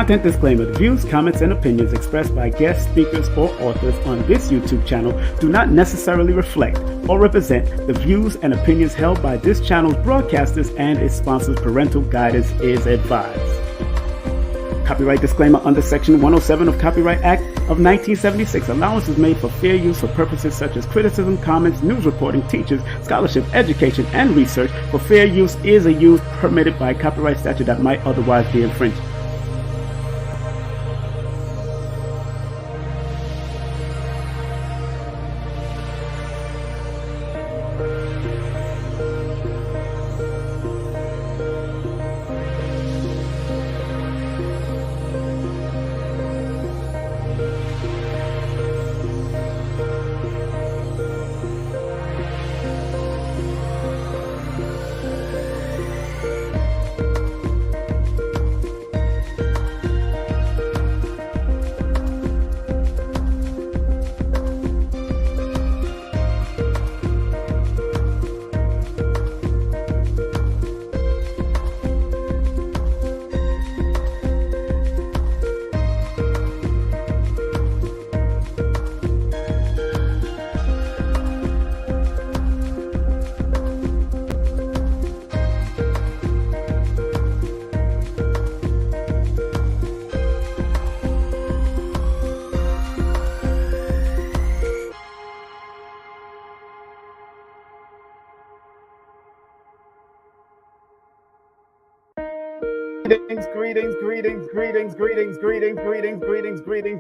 Content disclaimer. The views, comments, and opinions expressed by guest speakers or authors on this YouTube channel do not necessarily reflect or represent the views and opinions held by this channel's broadcasters and its sponsors. Parental guidance is advised. Copyright disclaimer under Section 107 of Copyright Act of 1976. Allowance is made for fair use for purposes such as criticism, comments, news reporting, teachers, scholarship, education, and research. For fair use is a use permitted by copyright statute that might otherwise be infringed.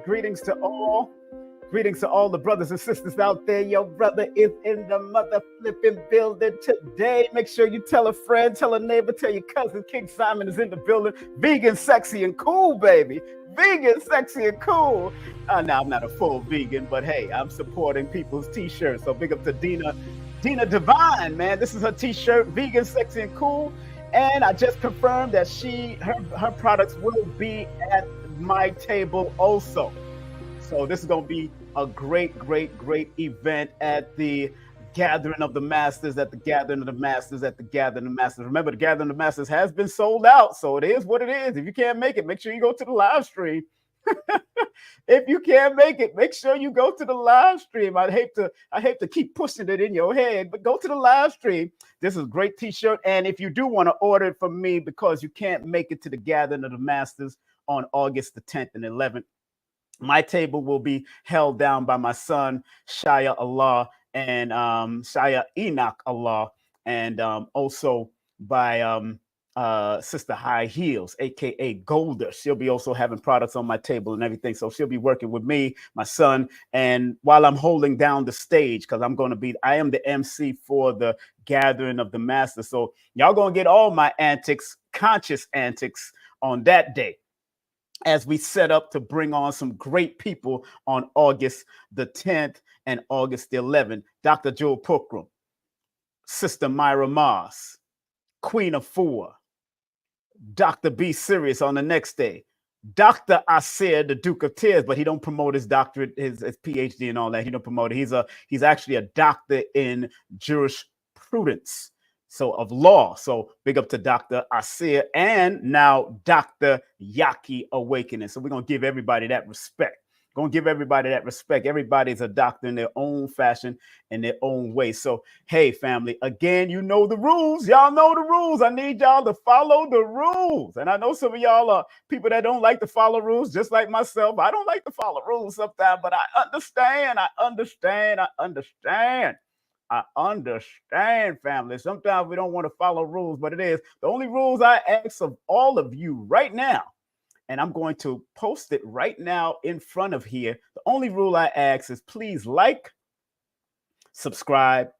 Greetings to all. Greetings to all the brothers and sisters out there. Your brother is in the mother flipping building today. Make sure you tell a friend, tell a neighbor, tell your cousin. King Simon is in the building. Vegan, sexy, and cool, baby. Vegan, sexy, and cool. Now, I'm not a full vegan, but hey, I'm supporting people's t-shirts. So big up to Dina Divine, man. This is her t-shirt, Vegan, Sexy, and Cool. And I just confirmed that her products will be at my table also. So this is going to be a great event at the Gathering of the Masters, Remember, the Gathering of the Masters has been sold out. So it is what it is. If you can't make it, make sure you go to the live stream. If you can't make it, make sure you go to the live stream. I hate to keep pushing it in your head, but go to the live stream. This is a great t-shirt. And if you do want to order it from me because you can't make it to the Gathering of the Masters on August the 10th and 11th, my table will be held down by my son, Shia Allah, and Shia Enoch Allah, and also by Sister High Heels, aka Golder. She'll be also having products on my table and everything. So she'll be working with me, my son, and while I'm holding down the stage, because I am the MC for the Gathering of the Masters. So y'all gonna get all my antics, conscious antics, on that day, as we set up to bring on some great people on August the 10th and August the 11th. Dr. Joel Pukram, Sister Myra Moss, Queen of Four, Dr. B. Sirius on the next day, Dr. Asir, the Duke of Tears, but he don't promote his doctorate, his PhD and all that. He don't promote it. He's actually a doctor in jurisprudence, so of law. So big up to Dr. Asir and now Dr. Yaki Awakening. So we're going to give everybody that respect. Everybody's a doctor in their own fashion, in their own way. So, hey, family, again, you know the rules. Y'all know the rules. I need y'all to follow the rules. And I know some of y'all are people that don't like to follow rules, just like myself. I don't like to follow rules sometimes, but I understand, family. Sometimes we don't want to follow rules, but it is. The only rules I ask of all of you right now, and I'm going to post it right now in front of here. The only rule I ask is please like, subscribe,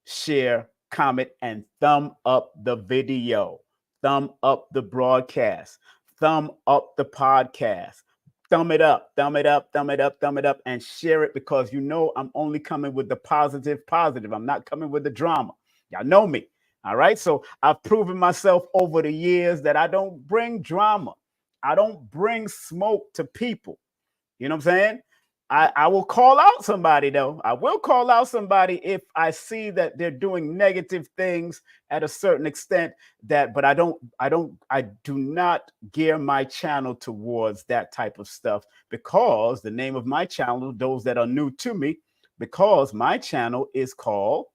share, comment, and thumb up the video. Thumb up the broadcast. Thumb up the podcast. Thumb it up, and share it, because you know I'm only coming with the positive. I'm not coming with the drama. Y'all know me. All right. So I've proven myself over the years that I don't bring drama. I don't bring smoke to people. You know what I'm saying? I will call out somebody though. I will call out somebody if I see that they're doing negative things at a certain extent. But I do not gear my channel towards that type of stuff, because the name of my channel, those that are new to me, because my channel is called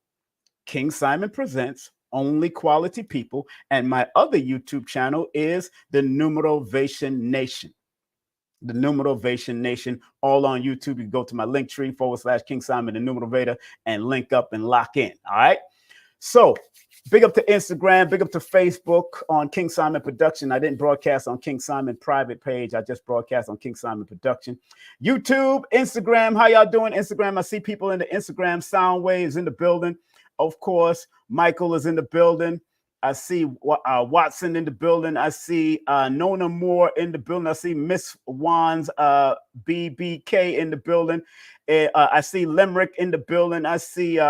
King Simon Presents Only Quality People, and my other YouTube channel is the Numerovation Nation. The Numerovation Nation, all on YouTube. You go to my link tree /King Simon the Numerovator and link up and lock in. All right. So big up to Instagram, big up to Facebook on King Simon Production. I didn't broadcast on King Simon private page. I just broadcast on King Simon Production. YouTube, Instagram, how y'all doing? Instagram, I see people in the Instagram. Sound Waves in the building. Of course, Michael is in the building. I see Watson in the building. I see Nona Moore in the building. I see Miss Wands BBK in the building. I see Limerick in the building. I see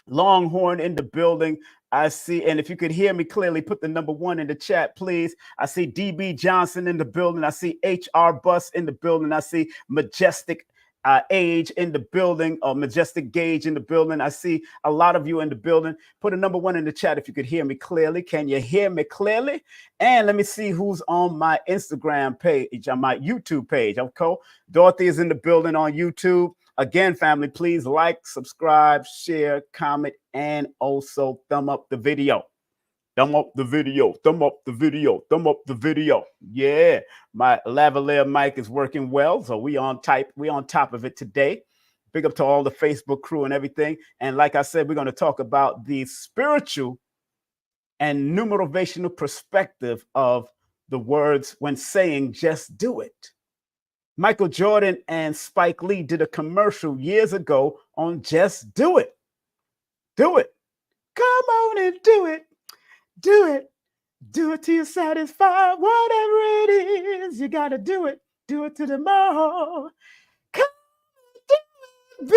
Longhorn in the building. I see, and if you could hear me clearly, put the #1 in the chat, please. I see DB Johnson in the building. I see HR Bus in the building. I see Majestic Age in the building, or Majestic Gauge in the building. I see a lot of you in the building. Put a #1 in the chat if you could hear me clearly. Can you hear me clearly? And let me see who's on my Instagram page, on my YouTube page. Okay, Dorothy is in the building on YouTube. Again, family, please like, subscribe, share, comment, and also thumb up the video. Thumb up the video, thumb up the video, thumb up the video. Yeah, my lavalier mic is working well, so we on top of it today. Big up to all the Facebook crew and everything. And like I said, we're going to talk about the spiritual and numerovational perspective of the words when saying just do it. Michael Jordan and Spike Lee did a commercial years ago on just do it. Do it. Come on and do it. Do it. Do it till you're satisfied. Whatever it is, you got to do it. Do it to the more. Come on, do it,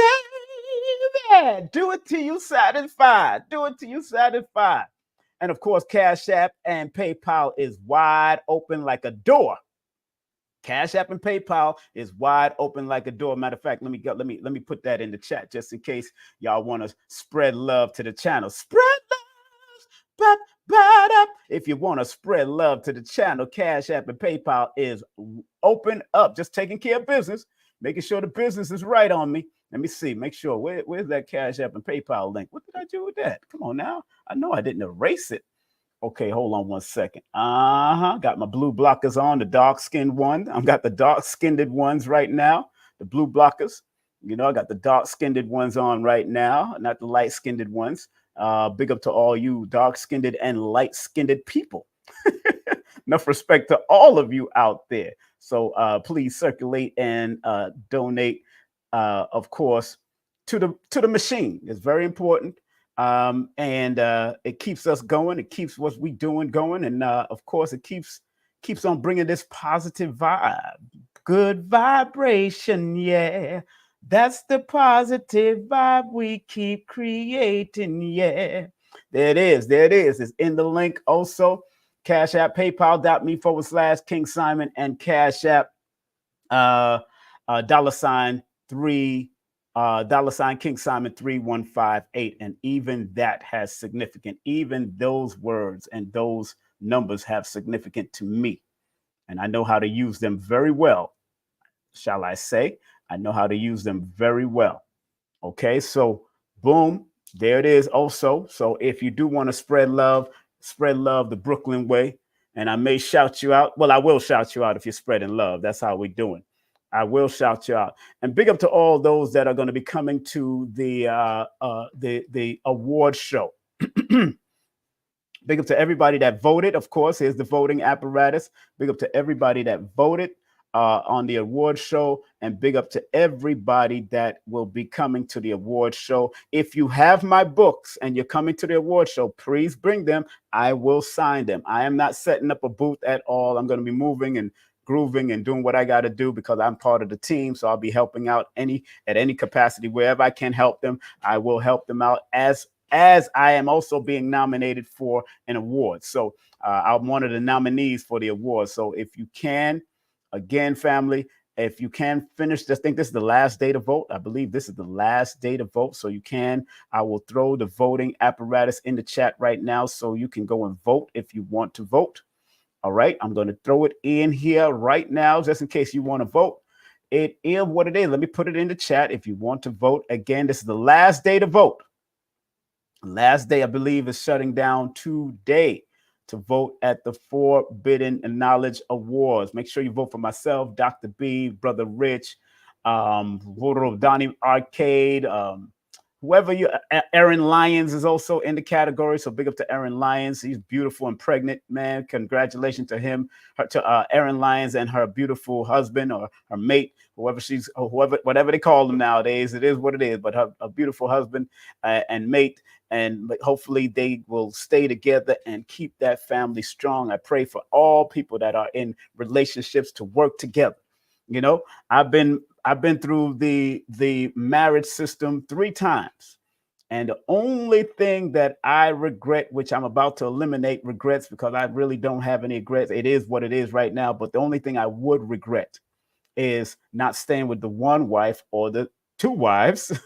baby. Do it till you're satisfied. Do it till you're satisfied. And of course, Cash App and PayPal is wide open like a door. Cash App and PayPal is wide open like a door. Matter of fact, let me put that in the chat just in case y'all want to spread love to the channel. Spread love. If you want to spread love to the channel, Cash App and PayPal is open up. Just taking care of business, making sure the business is right on me. Let me see. Make sure. Where's that Cash App and PayPal link? What did I do with that? Come on now. I know I didn't erase it. Okay, hold on 1 second. Got my blue blockers on, the dark-skinned one. I've got the dark-skinned ones right now, the blue blockers. You know, I got the dark-skinned ones on right now, not the light-skinned ones. Big up to all you dark-skinned and light-skinned people. Enough respect to all of you out there. So please circulate and donate, of course, to the machine. It's very important. And it keeps us going. It keeps what we doing going. And of course, it keeps on bringing this positive vibe, good vibration. Yeah, that's the positive vibe we keep creating. Yeah, there it is. There it is. It's in the link also. Cash App, PayPal.me/King Simon, and Cash App $3 King Simon 3158. And even that has significant. Even those words and those numbers have significant to me. And I know how to use them very well. Shall I say? I know how to use them very well. Okay, so boom, there it is also. So if you do want to spread love the Brooklyn way. And I may shout you out. Well, I will shout you out if you're spreading love. That's how we're doing. I will shout you out. And big up to all those that are going to be coming to the award show. Big up to everybody that voted. Of course, here's the voting apparatus. Big up to everybody that voted on the award show, and big up to everybody that will be coming to the award show. If you have my books and you're coming to the award show, please bring them. I will sign them. I am not setting up a booth at all. I'm going to be moving and grooving and doing what I got to do because I'm part of the team. So I'll be helping out at any capacity, wherever I can help them. I will help them out as I am also being nominated for an award. So I'm one of the nominees for the award. So if you can, again, family, If you can finish, I think this is the last day to vote. I believe this is the last day to vote. So you can, I will throw the voting apparatus in the chat right now so you can go and vote if you want to vote. All right, I'm going to throw it in here right now just in case you want to vote. It is what it is. Let me put it in the chat if you want to vote. Again, this is the last day to vote. Last day, I believe, is shutting down today to vote at the Forbidden Knowledge Awards. Make sure you vote for myself, Dr. B, Brother Rich, voter of Donnie Arcade, whoever you, Aaron Lyons is also in the category. So big up to Aaron Lyons. He's beautiful and pregnant, man. Congratulations to him, to Aaron Lyons and her beautiful husband or her mate, whatever they call them nowadays. It is what it is. But her beautiful husband and mate. And hopefully they will stay together and keep that family strong. I pray for all people that are in relationships to work together. You know, I've been through the marriage system 3 times. And the only thing that I regret, which I'm about to eliminate regrets because I really don't have any regrets. It is what it is right now. But the only thing I would regret is not staying with the one wife or the 2 wives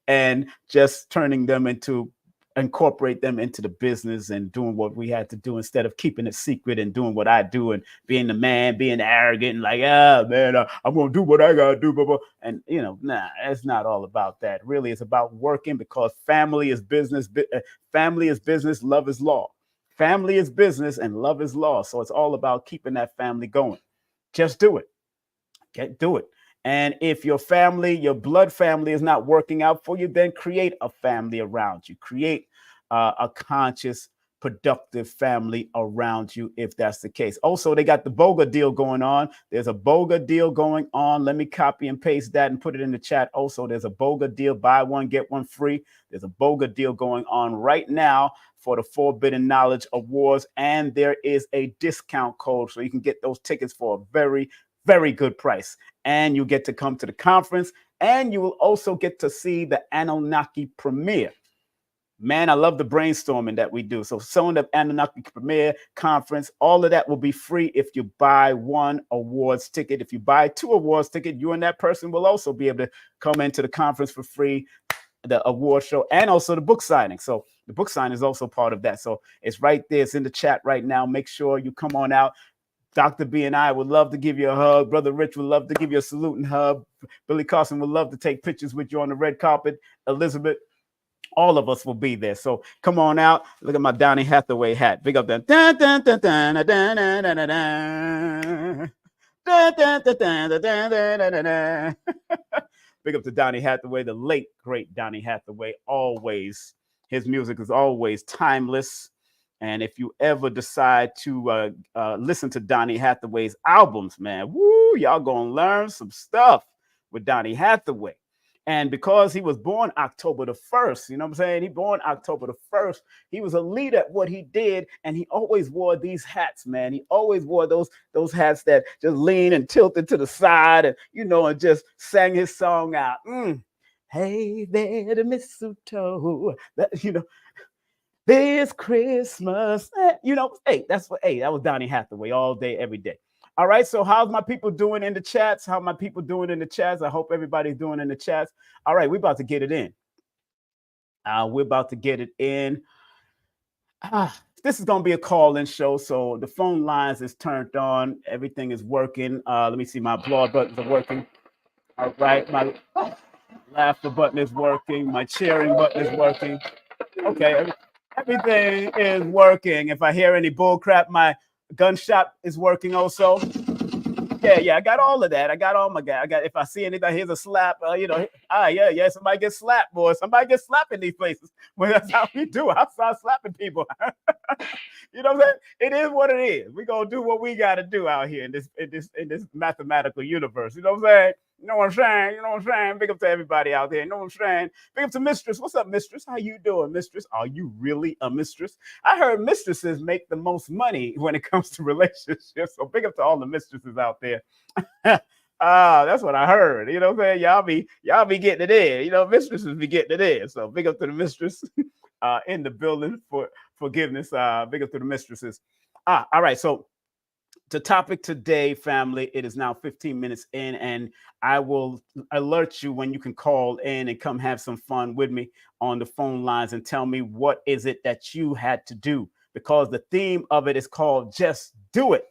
and just turning them into, incorporate them into the business and doing what we had to do instead of keeping it secret and doing what I do and being the man, being arrogant and like, man, I'm going to do what I got to do. Blah, blah. And, you know, nah, it's not all about that. Really, it's about working because family is business. Family is business. Love is law. Family is business and love is law. So it's all about keeping that family going. Just do it. Do it. And if your family, your blood family is not working out for you, then create a family around you. Create a conscious, productive family around you if that's the case. Also, they got the BOGA deal going on. There's a BOGA deal going on. Let me copy and paste that and put it in the chat. Also, there's a BOGA deal. Buy one, get one free. There's a BOGA deal going on right now for the Forbidden Knowledge Awards. And there is a discount code so you can get those tickets for a very, very good price. And you get to come to the conference and you will also get to see the Anunnaki premiere. Man, I love the brainstorming that we do. So showing the Anunnaki premiere conference, all of that will be free if you buy 1 awards ticket. If you buy 2 awards ticket, you and that person will also be able to come into the conference for free, the award show, and also the book signing. So the book signing is also part of that. So it's right there. It's in the chat right now. Make sure you come on out. Dr. B and I would love to give you a hug. Brother Rich would love to give you a salute and hug. Billy Carson would love to take pictures with you on the red carpet. Elizabeth, all of us will be there. So come on out. Look at my Donny Hathaway hat. Big up that. Dun, dun, dun, dun, dun, dun, dun, dun, dun. Dun, dun, dun, dun, dun, dun, dun, dun, dun. Big up to Donny Hathaway, the late, great Donny Hathaway. Always. His music is always timeless. And if you ever decide to listen to Donny Hathaway's albums, man, woo, y'all gonna learn some stuff with Donny Hathaway. And because he was born October the 1st, you know what I'm saying? He born October the 1st. He was a leader at what he did, and he always wore these hats, man. He always wore those hats that just lean and tilted to the side, and you know, and just sang his song out. Hey there, the mistletoe. That, you know. This Christmas, you know, hey, that was Donny Hathaway all day, every day. All right, so how's my people doing in the chats? How my people doing in the chats? I hope everybody's doing in the chats. All right, we're about to get it in. We're about to get it in. This is going to be a call-in show, so the phone lines is turned on. Everything is working. Let me see, my applaud buttons are working. All right, my laughter button is working. My cheering button is working. Okay, everything is working. If I hear any bull crap, my gunshot is working also. Yeah, I got all of that. I got all my guys. If I see anything, here's a slap. You know, yeah, somebody gets slapped, boy. Somebody gets slapped in these places. Well, that's how we do. I start slapping people. You know what I'm saying? It is what it is. We're gonna do what we gotta do out here in this mathematical universe. You know what I'm saying? You know what I'm saying? You know what I'm saying? Big up to everybody out there. You know what I'm saying? Big up to Mistress. What's up, Mistress? How you doing, Mistress? Are you really a mistress? I heard mistresses make the most money when it comes to relationships. So big up to all the mistresses out there. That's what I heard. You know what I'm saying? Y'all be getting it in. You know, mistresses be getting it in. So big up to the mistress in the building for forgiveness. Big up to the mistresses. All right. So The topic today, family, it is now 15 minutes in, and I will alert you when you can call in and come have some fun with me on the phone lines and tell me what is it that you had to do, because the theme of it is called Just Do It.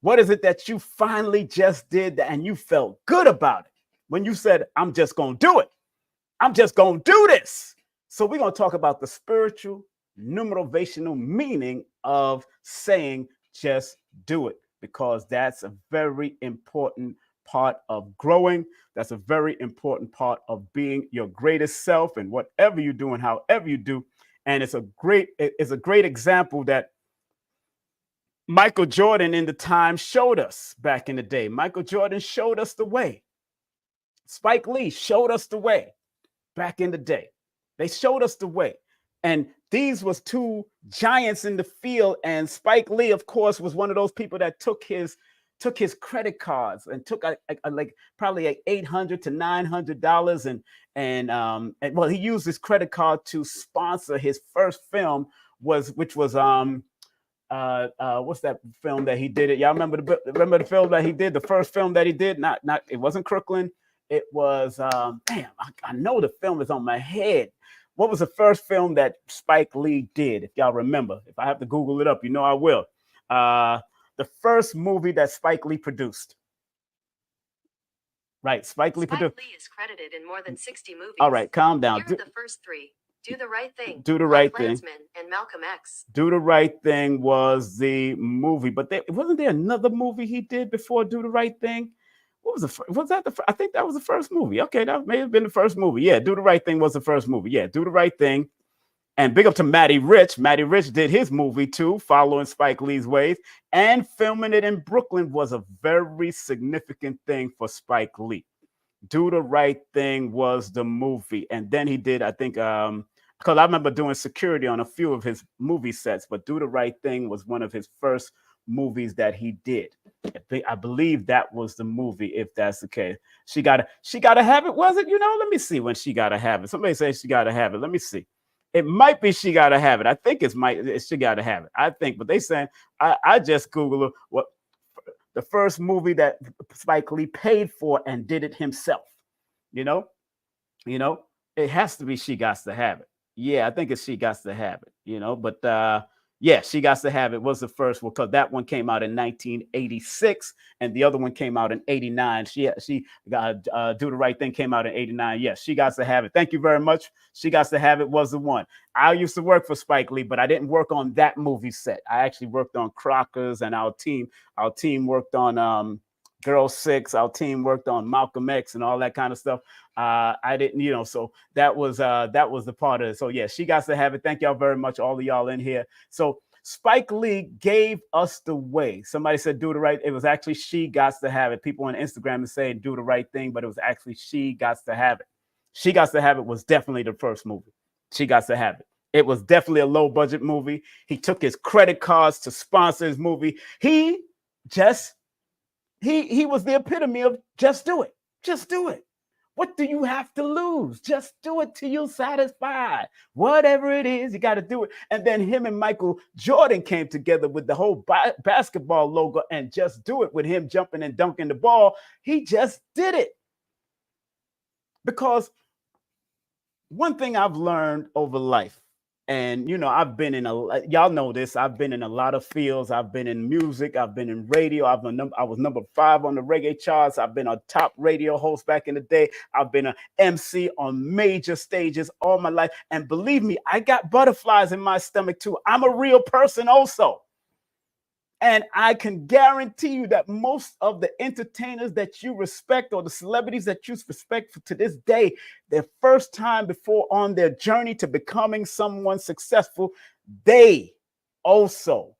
What is it that you finally just did and you felt good about it when you said, I'm just going to do it? I'm just going to do this. So we're going to talk about the spiritual, numerovational meaning of saying just do it, because that's a very important part of growing. That's a very important part of being your greatest self and whatever you do and however you do. And it's a great example that Michael Jordan in the time showed us back in the day. Michael Jordan showed us the way. Spike Lee showed us the way back in the day. They showed us the way. And these was two giants in the field. And Spike Lee, of course, was one of those people that took his credit cards and took like probably like $800 to $900 and well, he used his credit card to sponsor his first film, which was what's that film that he did it? Y'all remember the film that he did? The first film that he did? Not it wasn't Crooklyn. It was I know the film is on my head. What was the first film that Spike Lee did? If y'all remember, if I have to Google it up, you know I will. The first movie that Spike Lee produced. Right, Spike Lee produced. Spike Lee is credited in more than 60 movies. All right, calm down. Here are the first three. Do the Right Thing, Do the Right Thing, and Malcolm X. Do the Right Thing was the movie, but wasn't there another movie he did before Do the Right Thing? What was that? I think that was the first movie. Okay, that may have been the first movie. Yeah, Do the Right Thing was the first movie. Yeah, Do the Right Thing. And big up to Matty Rich. Matty Rich did his movie too, following Spike Lee's ways. And filming it in Brooklyn was a very significant thing for Spike Lee. Do the Right Thing was the movie. And then he did, I think, because I remember doing security on a few of his movie sets, but Do the Right Thing was one of his first movies that he did. I believe that was the movie, if that's the case. She gotta have it, was it? Let me see when She Gotta Have It. Somebody say She Gotta Have It. Let me see. It might be She Gotta Have It. I think it's She Gotta Have It. I think, but they saying I just Googled what the first movie that Spike Lee paid for and did it himself. It has to be She Gots to Have It. Yeah, I think it's She Gots to Have It. But yeah, She Gots to Have It was the first one, because that one came out in 1986 and the other one came out in 89. She got Do the Right Thing came out in 89. Yes, She Gots to Have It. Thank you very much. She Gots to Have It was the one. I used to work for Spike Lee, but I didn't work on that movie set. I actually worked on Crockers, and our team worked on Girl 6. Our team worked on Malcolm X and all that kind of stuff. I didn't, so that was the part of it. So yeah, She Gots to Have It. Thank y'all very much, all of y'all in here. So Spike Lee gave us the way. Somebody said Do the Right. It was actually She Gots to Have It. People on Instagram are saying Do the Right Thing, but it was actually She Gots to Have It. She Gots to Have It was definitely the first movie. She Gots to Have It. It was definitely a low budget movie. He took his credit cards to sponsor his movie. He was the epitome of just do it. Just do it. What do you have to lose? Just do it till you're satisfied. Whatever it is, you got to do it. And then him and Michael Jordan came together with the whole basketball logo and Just Do It, with him jumping and dunking the ball. He just did it. Because one thing I've learned over life, and I've been y'all know this, I've been in a lot of fields. I've been in music, I've been in radio. I was number 5 on the reggae charts. I've been a top radio host back in the day. I've been an MC on major stages all my life. And believe me, I got butterflies in my stomach too. I'm a real person also. And I can guarantee you that most of the entertainers that you respect, or the celebrities that you respect to this day, their first time before on their journey to becoming someone successful, they also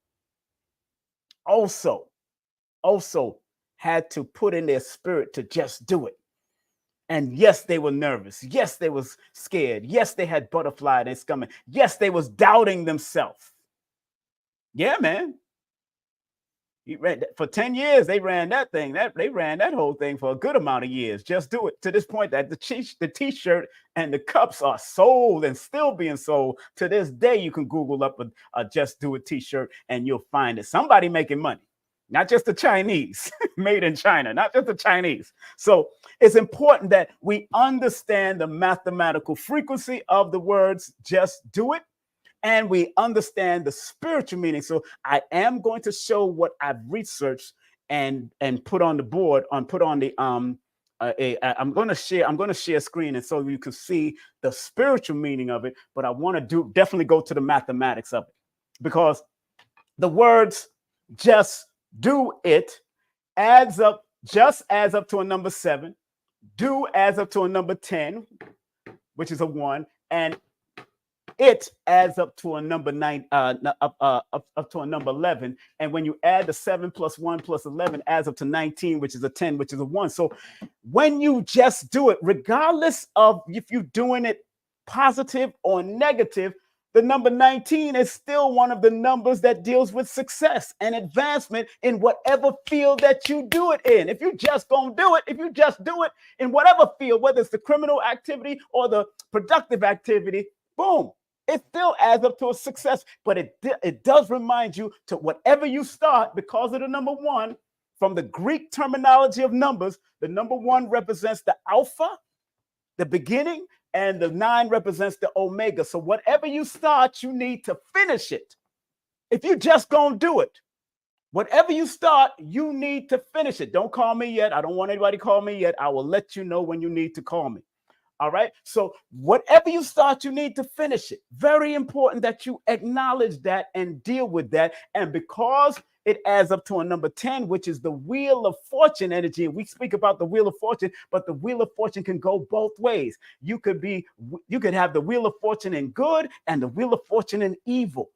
had to put in their spirit to just do it. And yes, they were nervous. Yes, they was scared. Yes, they had butterfly in their stomach. Yes, they was doubting themselves. Yeah, man. He ran for 10 years. They ran that thing. They ran that whole thing for a good amount of years. Just do it, to this point that the t-shirt and the cups are sold and still being sold to this day. You can Google up a Just Do It t-shirt and you'll find it. Somebody making money. not just the Chinese, made in China, not just the Chinese. So it's important that we understand the mathematical frequency of the words just do it, and we understand the spiritual meaning. So I am going to show what I've researched and put on the board, put on the I'm going to share a screen, and so you can see the spiritual meaning of it. But I want to definitely go to the mathematics of it, because the words just do it adds up to a number 7. Do adds up to a number 10, which is a 1, and it adds up to a number 9, up to a number 11. And when you add the 7 plus 1 plus 11, adds up to 19, which is a 10, which is a 1. So when you just do it, regardless of if you're doing it positive or negative, the number 19 is still one of the numbers that deals with success and advancement in whatever field that you do it in. If you just gonna do it, if you just do it in whatever field, whether it's the criminal activity or the productive activity, boom, it still adds up to a success. But it does remind you to whatever you start, because of the number 1, from the Greek terminology of numbers, the number 1 represents the alpha, the beginning, and the 9 represents the omega. So whatever you start, you need to finish it. If you just gonna do it, whatever you start, you need to finish it. Don't call me yet. I don't want anybody to call me yet. I will let you know when you need to call me. All right. So whatever you start, you need to finish it. Very important that you acknowledge that and deal with that. And because it adds up to a number 10, which is the Wheel of Fortune energy. And we speak about the Wheel of Fortune, but the Wheel of Fortune can go both ways. You could have the Wheel of Fortune in good and the Wheel of Fortune in evil.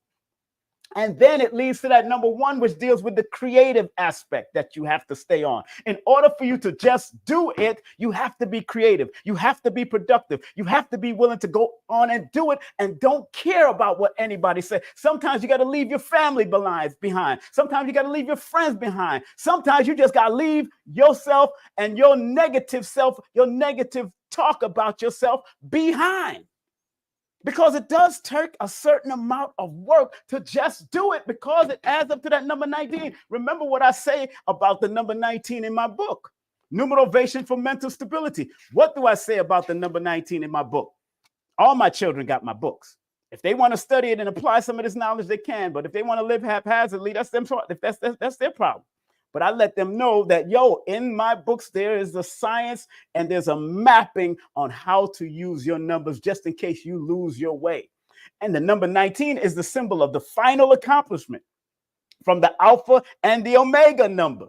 And then it leads to that number 1, which deals with the creative aspect that you have to stay on. In order for you to just do it, you have to be creative. You have to be productive. You have to be willing to go on and do it and don't care about what anybody says. Sometimes you got to leave your family behind. Sometimes you got to leave your friends behind. Sometimes you just got to leave yourself and your negative talk about yourself behind. Because it does take a certain amount of work to just do it, because it adds up to that number 19. Remember what I say about the number 19 in my book, Numerovation for Mental Stability. What do I say about the number 19 in my book? All my children got my books. If they want to study it and apply some of this knowledge, they can. But if they want to live haphazardly, that's their problem. But I let them know that, in my books, there is a science and there's a mapping on how to use your numbers just in case you lose your way. And the number 19 is the symbol of the final accomplishment from the alpha and the omega number.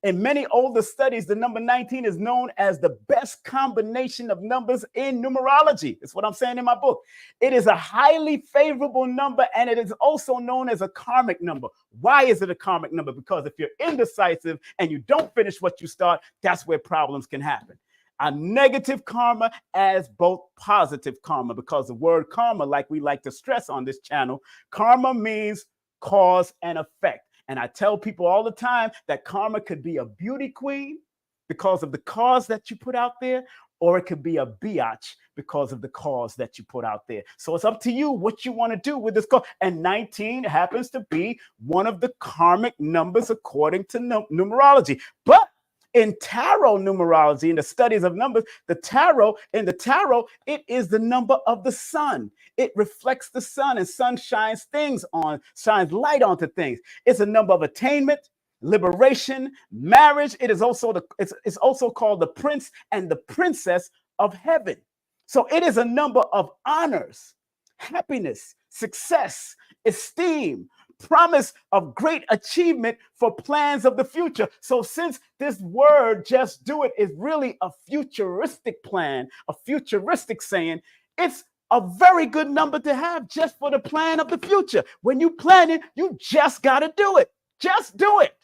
In many older studies, the number 19 is known as the best combination of numbers in numerology. That's what I'm saying in my book. It is a highly favorable number, and it is also known as a karmic number. Why is it a karmic number? Because if you're indecisive and you don't finish what you start, that's where problems can happen. A negative karma as both positive karma, because the word karma, like we like to stress on this channel, karma means cause and effect. And I tell people all the time that karma could be a beauty queen because of the cause that you put out there, or it could be a biatch because of the cause that you put out there. So it's up to you what you want to do with this cause. And 19 happens to be one of the karmic numbers according to numerology. But in tarot numerology, in the studies of numbers, the tarot, it is the number of the sun. It reflects the sun, and sun shines light onto things. It's a number of attainment, liberation, marriage. It is also it's also called the prince and the princess of heaven. So it is a number of honors, happiness, success, esteem, promise of great achievement for plans of the future. So since this word just do it is really a futuristic plan, a futuristic saying, it's a very good number to have just for the plan of the future. When you plan it, you just got to do it. Just do it.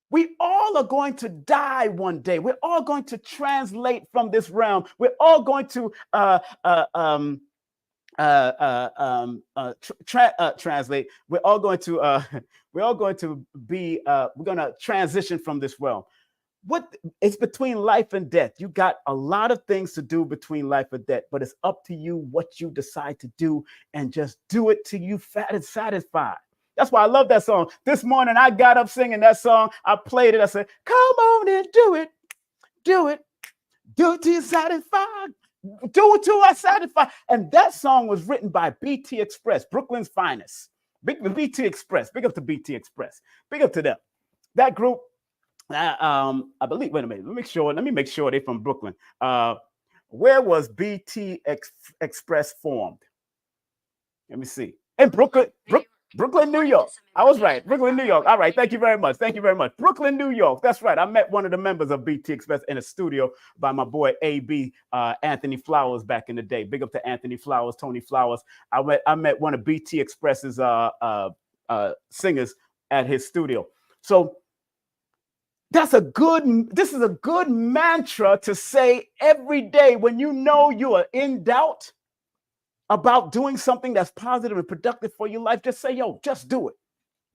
We all are going to die one day. We're all going to translate from this realm. We're all going to translate. We're all going to transition from this realm. It's between life and death. You got a lot of things to do between life and death, but it's up to you what you decide to do, and just do it till you satisfied. That's why I love that song. This morning I got up singing that song. I played it. I said, come on and do it. Do it. Do it till you're satisfied. Do it till I satisfy. And that song was written by BT Express, Brooklyn's finest. BT Express. Big up to BT Express. Big up to them. That group, I believe, wait a minute. Let me make sure they're from Brooklyn. Where was BT Express formed? Let me see. In Brooklyn, Brooklyn, New York. I was right. Brooklyn, New York. All right. Thank you very much. Thank you very much. Brooklyn, New York. That's right. I met one of the members of BT Express in a studio by my boy AB, Anthony Flowers back in the day. Big up to Anthony Flowers, Tony Flowers. I met one of BT Express's singers at his studio. So this is a good mantra to say every day when you know you are in doubt about doing something that's positive and productive for your life. Just say, yo, just do it.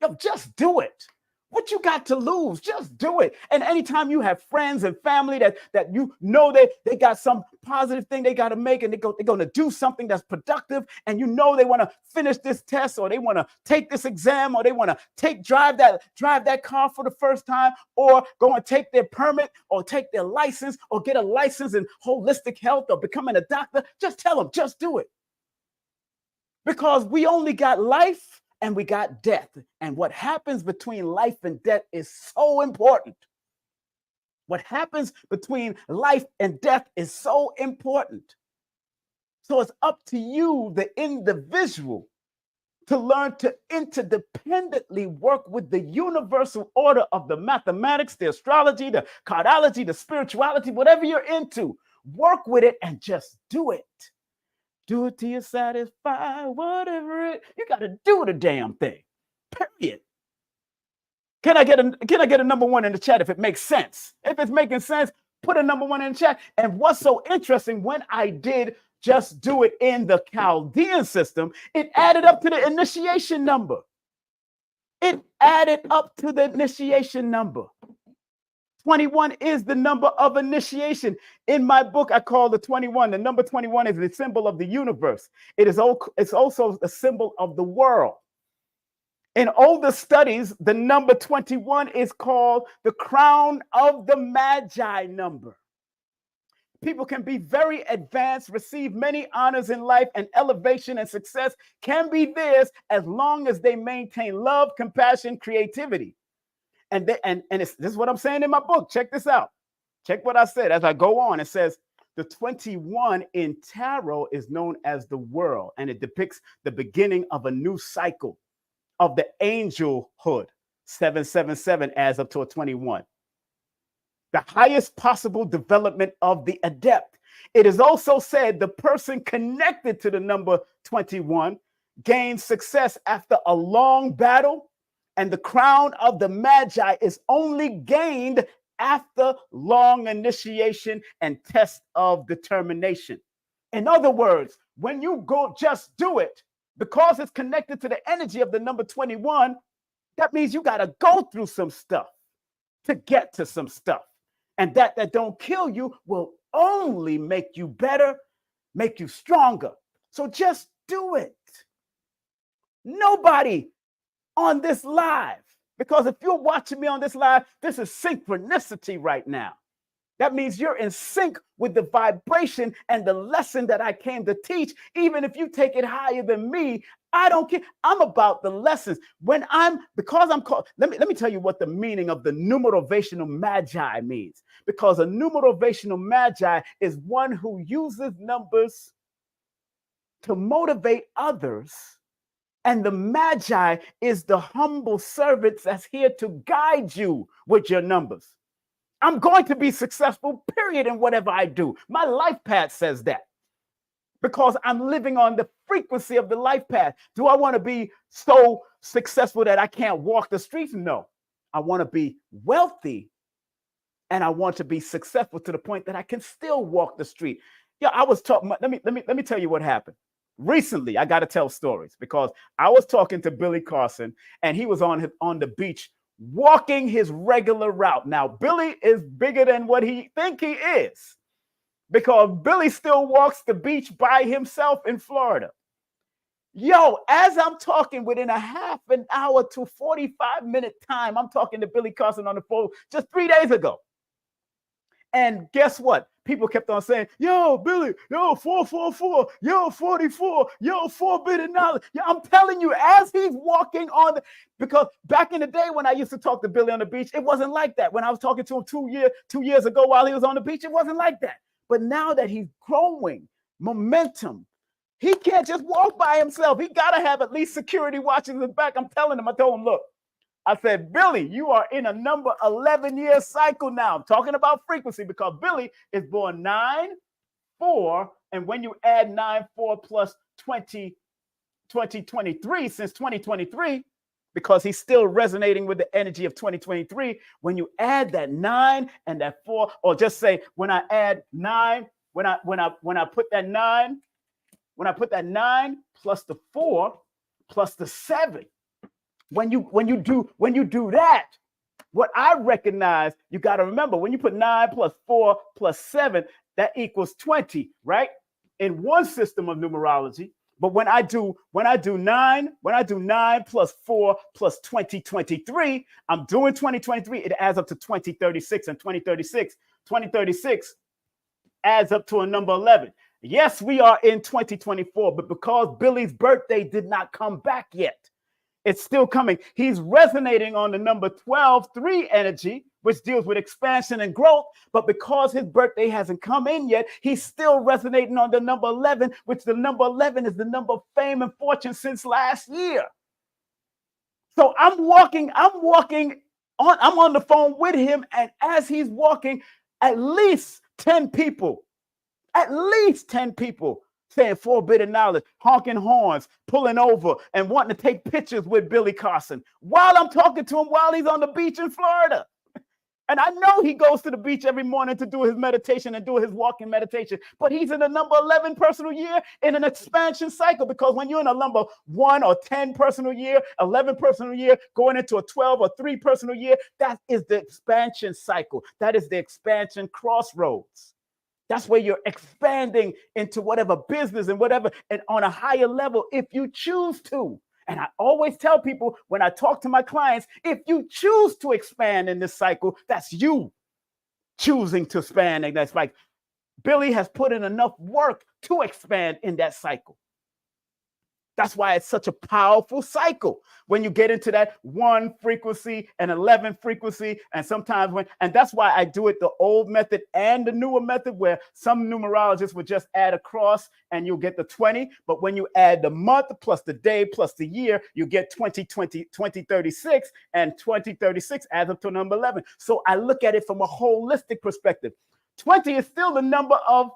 Yo, just do it. What you got to lose? Just do it. And anytime you have friends and family that you know they got some positive thing they got to make, and they're going to do something that's productive, and you know they want to finish this test, or they want to take this exam, or they want to drive that car for the first time, or go and take their permit, or take their license, or get a license in holistic health, or becoming a doctor, just tell them, just do it. Because we only got life and we got death. And what happens between life and death is so important. What happens between life and death is so important. So it's up to you, the individual, to learn to interdependently work with the universal order of the mathematics, the astrology, the cardology, the spirituality, whatever you're into. Work with it and just do it. Do it till you're satisfied, whatever it. You got to do the damn thing. Period. Can I get a number one in the chat if it makes sense? If it's making sense, put a number one in the chat. And what's so interesting, when I did just do it in the Chaldean system, it added up to the initiation number. It added up to the initiation number. 21 is the number of initiation. In my book, I call the 21. The number 21 is the symbol of the universe. It's also a symbol of the world. In older studies, the number 21 is called the crown of the Magi number. People can be very advanced, receive many honors in life, and elevation and success can be theirs as long as they maintain love, compassion, creativity. And this is what I'm saying in my book. Check this out. Check what I said as I go on. It says the 21 in tarot is known as the world, and it depicts the beginning of a new cycle of the angelhood. 777 adds up to a 21. The highest possible development of the adept. It is also said the person connected to the number 21 gains success after a long battle. And the crown of the Magi is only gained after long initiation and test of determination. In other words, when you go just do it, because it's connected to the energy of the number 21, that means you got to go through some stuff to get to some stuff. And that don't kill you will only make you better, make you stronger. So just do it. Nobody on this live, because if you're watching me on this live, this is synchronicity right now. That means you're in sync with the vibration and the lesson that I came to teach. Even if you take it higher than me, I don't care. I'm about the lessons. Let me tell you what the meaning of the numerovational magi means. Because a numerovational magi is one who uses numbers to motivate others. And the magi is the humble servants that's here to guide you with your numbers. I'm going to be successful, period, in whatever I do. My life path says that. Because I'm living on the frequency of the life path. Do I want to be so successful that I can't walk the streets? No. I want to be wealthy, and I want to be successful to the point that I can still walk the street. Yeah, I was talking. Let me tell you what happened. Recently, I got to tell stories because I was talking to Billy Carson, and he was on the beach walking his regular route. Now, Billy is bigger than what he think he is, because Billy still walks the beach by himself in Florida. Yo, as I'm talking within a half an hour to 45-minute time, I'm talking to Billy Carson on the phone just 3 days ago. And guess what? People kept on saying, yo, Billy, yo, 444, yo, 44, yo, $4 billion. Yeah, I'm telling you, as he's walking on because back in the day when I used to talk to Billy on the beach, it wasn't like that. When I was talking to him 2 years ago while he was on the beach, it wasn't like that. But now that he's growing, momentum, he can't just walk by himself. He got to have at least security watching his back. I'm telling him, I told him, look, I said, Billy, you are in a number 11-year cycle now. I'm talking about frequency because Billy is born 9-4. And when you add 9-4 plus 2023, since 2023, because he's still resonating with the energy of 2023, when you add that 9 and that 4, or just say when I add 9, when I put that 9, when I put that 9 plus the 4 plus the 7. When you do that, what I recognize, you got to remember, when you put 9 plus 4 plus 7, that equals 20, right? In one system of numerology. But when I do 9 plus 4 plus 2023, I'm doing 2023, it adds up to 2036, and 2036 adds up to a number 11. Yes, we are in 2024, but because Billy's birthday did not come back yet, it's still coming. He's resonating on the number 12-3 energy, which deals with expansion and growth. But because his birthday hasn't come in yet, he's still resonating on the number 11, which the number 11 is the number of fame and fortune since last year. So I'm on the phone with him. And as he's walking, at least 10 people saying $4 billion, honking horns, pulling over, and wanting to take pictures with Billy Carson while I'm talking to him while he's on the beach in Florida. And I know he goes to the beach every morning to do his meditation and do his walking meditation, but he's in a number 11 personal year in an expansion cycle, because when you're in a number 1 or 10 personal year, 11 personal year, going into a 12 or 3 personal year, that is the expansion cycle. That is the expansion crossroads. That's where you're expanding into whatever business and whatever, and on a higher level, if you choose to. And I always tell people when I talk to my clients, if you choose to expand in this cycle, that's you choosing to expand. And that's like Billy has put in enough work to expand in that cycle. That's why it's such a powerful cycle when you get into that 1 frequency and 11 frequency. And sometimes and that's why I do it the old method and the newer method, where some numerologists would just add a cross and you'll get the 20. But when you add the month plus the day plus the year, you get 2036, and 2036 adds up to number 11. So I look at it from a holistic perspective. 20 is still the number of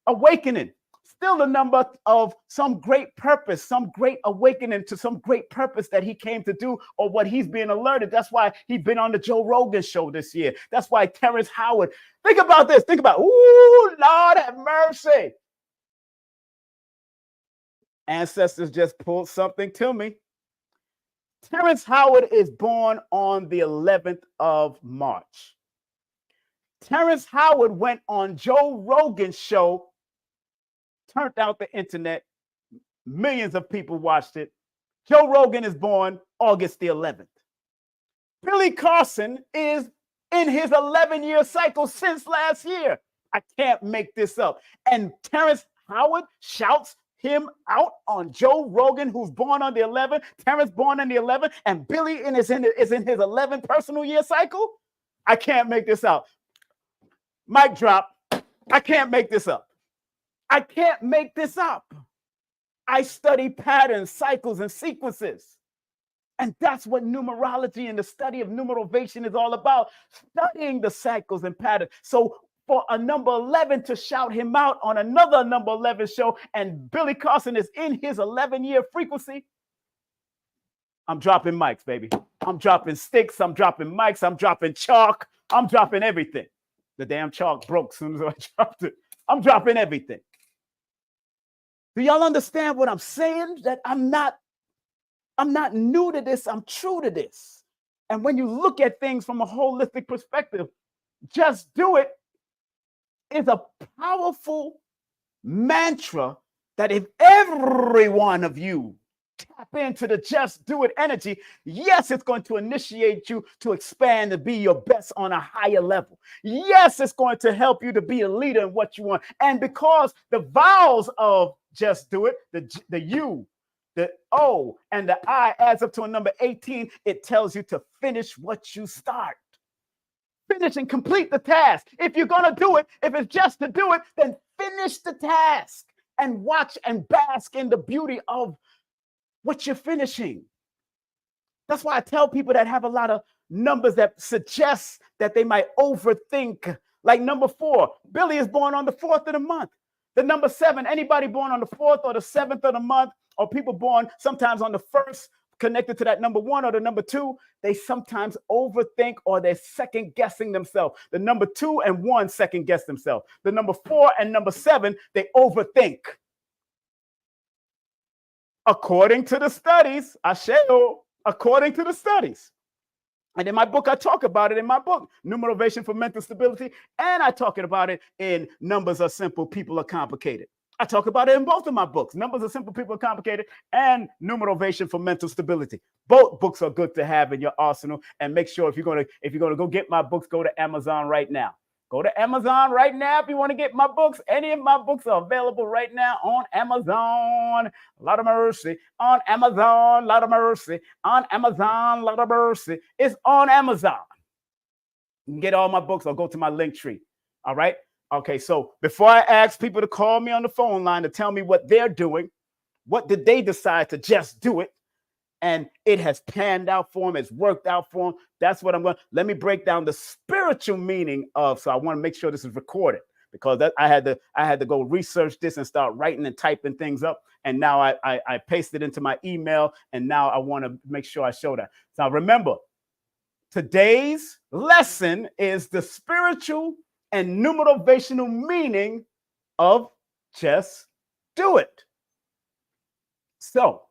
awakening. Still the number of some great purpose, some great awakening to some great purpose that he came to do, or what he's being alerted. That's why he's been on the Joe Rogan show this year. That's why Terrence Howard. Think about this. Think about, ooh, Lord have mercy. Ancestors just pulled something to me. Terrence Howard is born on the 11th of March. Terrence Howard went on Joe Rogan's show, turned out the internet. Millions of people watched it. Joe Rogan is born August the 11th. Billy Carson is in his 11-year cycle since last year. I can't make this up. And Terrence Howard shouts him out on Joe Rogan, who's born on the 11th. Terrence born on the 11th, and Billy is in his 11th personal year cycle. I can't make this up. Mic drop. I can't make this up. I can't make this up. I study patterns, cycles, and sequences. And that's what numerology and the study of numerovation is all about, studying the cycles and patterns. So for a number 11 to shout him out on another number 11 show, and Billy Carson is in his 11-year frequency, I'm dropping mics, baby. I'm dropping sticks. I'm dropping mics. I'm dropping chalk. I'm dropping everything. The damn chalk broke as soon as I dropped it. I'm dropping everything. Do y'all understand what I'm saying? That I'm not new to this. I'm true to this. And when you look at things from a holistic perspective, just do it is a powerful mantra that if every one of you tap into the just do it energy, yes, it's going to initiate you to expand and be your best on a higher level. Yes, it's going to help you to be a leader in what you want. And because the vowels of just do it, the U, the O, and the I adds up to a number 18, it tells you to finish what you start. Finish and complete the task. If you're going to do it, if it's just to do it, then finish the task and watch and bask in the beauty of what you're finishing. That's why I tell people that have a lot of numbers that suggest that they might overthink. Like number 4, Billy is born on the 4th of the month. The number 7, anybody born on the 4th or the 7th of the month, or people born sometimes on the 1st, connected to that number 1 or the number 2, they sometimes overthink or they're second guessing themselves. The number 2 and 1 second guess themselves. The number 4 and number 7, they overthink. According to the studies, according to the studies. And in my book, I talk about it in my book, Numerovation for Mental Stability. And I talk about it in Numbers Are Simple, People Are Complicated. I talk about it in both of my books, Numbers Are Simple, People Are Complicated, and Numerovation for Mental Stability. Both books are good to have in your arsenal. And make sure if you're gonna go get my books, go to Amazon right now. Go to Amazon right now if you want to get my books. Any of my books are available right now on Amazon. Lot of mercy. On Amazon, lot of mercy. On Amazon, lot of mercy. It's on Amazon. You can get all my books or go to my link tree. All right? Okay, so before I ask people to call me on the phone line to tell me what they're doing, what did they decide to just do it? And it has panned out for them. It's worked out for them. That's what I'm going to, let me break down the spiritual meaning of, so I want to make sure this is recorded because I had to go research this and start writing and typing things up. And now I pasted it into my email. And now I want to make sure I show that. So remember, today's lesson is the spiritual and numerovational meaning of just do it. So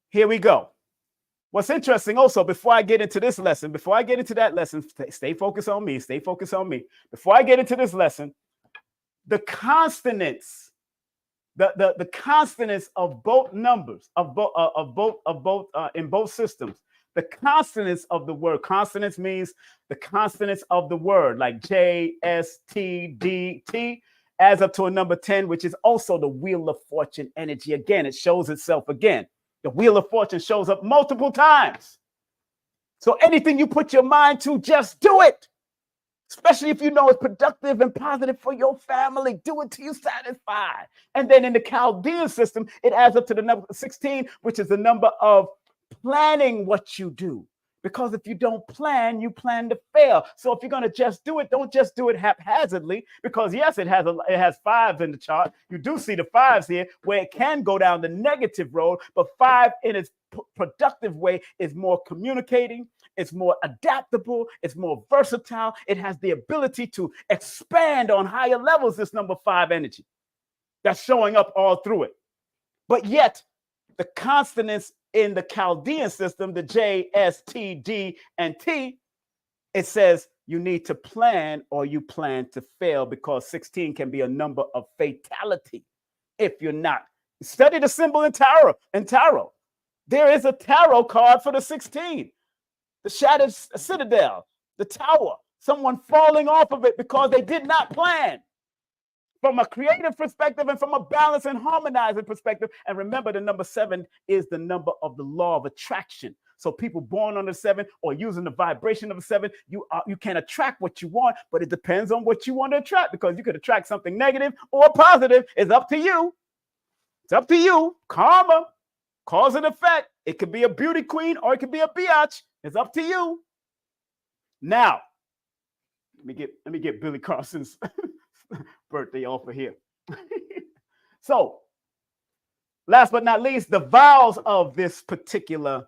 here we go. What's interesting also, before I get into this lesson, before I get into that lesson, stay focused on me, stay focused on me. Before I get into this lesson, the consonants, the consonants of both numbers, in both systems, the consonants of the word, consonants means the consonants of the word, like J, S, T, D, T, adds up to a number 10, which is also the Wheel of Fortune energy. Again, it shows itself again. The Wheel of Fortune shows up multiple times. So anything you put your mind to, just do it. Especially if you know it's productive and positive for your family. Do it till you're satisfied. And then in the Chaldean system, it adds up to the number 16, which is the number of planning what you do. Because if you don't plan, you plan to fail. So if you're going to just do it, don't just do it haphazardly. Because yes, it has 5 in the chart. You do see the 5s here where it can go down the negative road. But 5 in its productive way is more communicating. It's more adaptable. It's more versatile. It has the ability to expand on higher levels, this number 5 energy. That's showing up all through it. But yet, the consonants in the Chaldean system, the J, S, T, D, and T, it says you need to plan or you plan to fail because 16 can be a number of fatality if you're not. Study the symbol in tarot. There is a tarot card for the 16. The Shattered Citadel, the Tower, someone falling off of it because they did not plan. From a creative perspective and from a balance and harmonizing perspective. And remember, the number 7 is the number of the law of attraction. So people born on the 7 or using the vibration of a 7, you can attract what you want, but it depends on what you want to attract because you could attract something negative or positive. It's up to you. It's up to you. Karma, cause and effect. It could be a beauty queen or it could be a biatch. It's up to you. Now, let me get Billy Carson's birthday off of here. So, last but not least, the vowels of this particular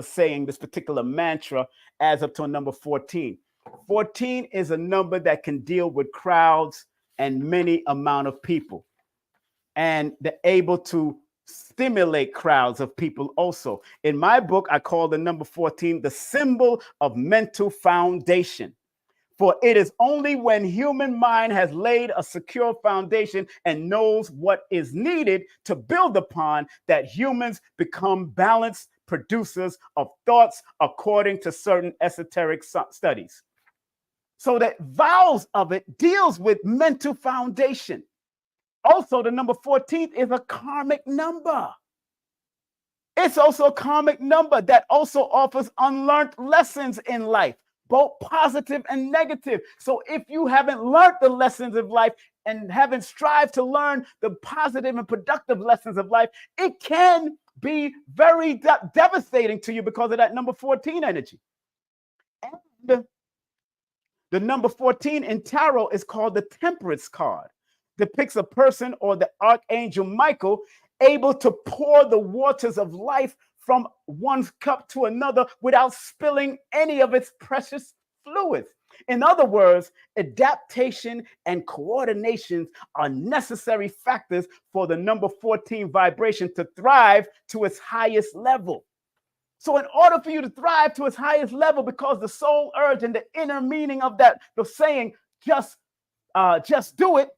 saying, this particular mantra, adds up to a number 14. 14 is a number that can deal with crowds and many amount of people, and they're able to stimulate crowds of people also. In my book, I call the number 14 the symbol of mental foundation. For it is only when human mind has laid a secure foundation and knows what is needed to build upon that humans become balanced producers of thoughts according to certain esoteric studies. So that vowels of it deals with mental foundation. Also, the number 14 is a karmic number. It's also a karmic number that also offers unlearned lessons in life, both positive and negative. So if you haven't learned the lessons of life and haven't strived to learn the positive and productive lessons of life, it can be very devastating to you because of that number 14 energy. And the number 14 in tarot is called the Temperance card. Depicts a person or the Archangel Michael able to pour the waters of life from one cup to another without spilling any of its precious fluids. In other words, adaptation and coordination are necessary factors for the number 14 vibration to thrive to its highest level. So in order for you to thrive to its highest level, because the soul urge and the inner meaning of that, the saying, just do it,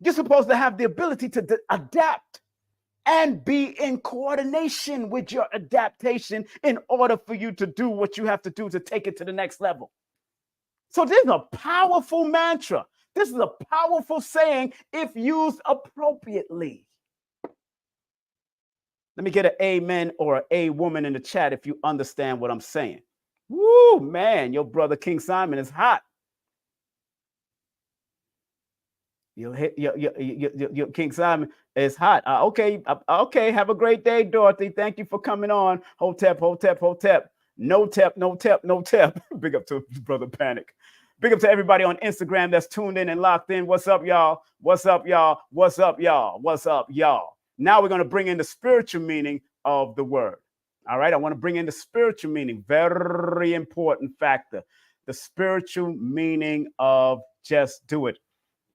you're supposed to have the ability to adapt and be in coordination with your adaptation in order for you to do what you have to do to take it to the next level. So this is a powerful mantra. This is a powerful saying if used appropriately. Let me get an amen or an a woman in the chat if you understand what I'm saying. Woo, man, your brother King Simon is hot. Your King Simon is hot. Okay. Have a great day, Dorothy. Thank you for coming on. Hotep, hotep, hotep. No tep, no tep, no tep. Big up to Brother Panic. Big up to everybody on Instagram that's tuned in and locked in. What's up, y'all? What's up, y'all? What's up, y'all? What's up, y'all? Now we're going to bring in the spiritual meaning of the word. All right. I want to bring in the spiritual meaning. Very important factor. The spiritual meaning of just do it.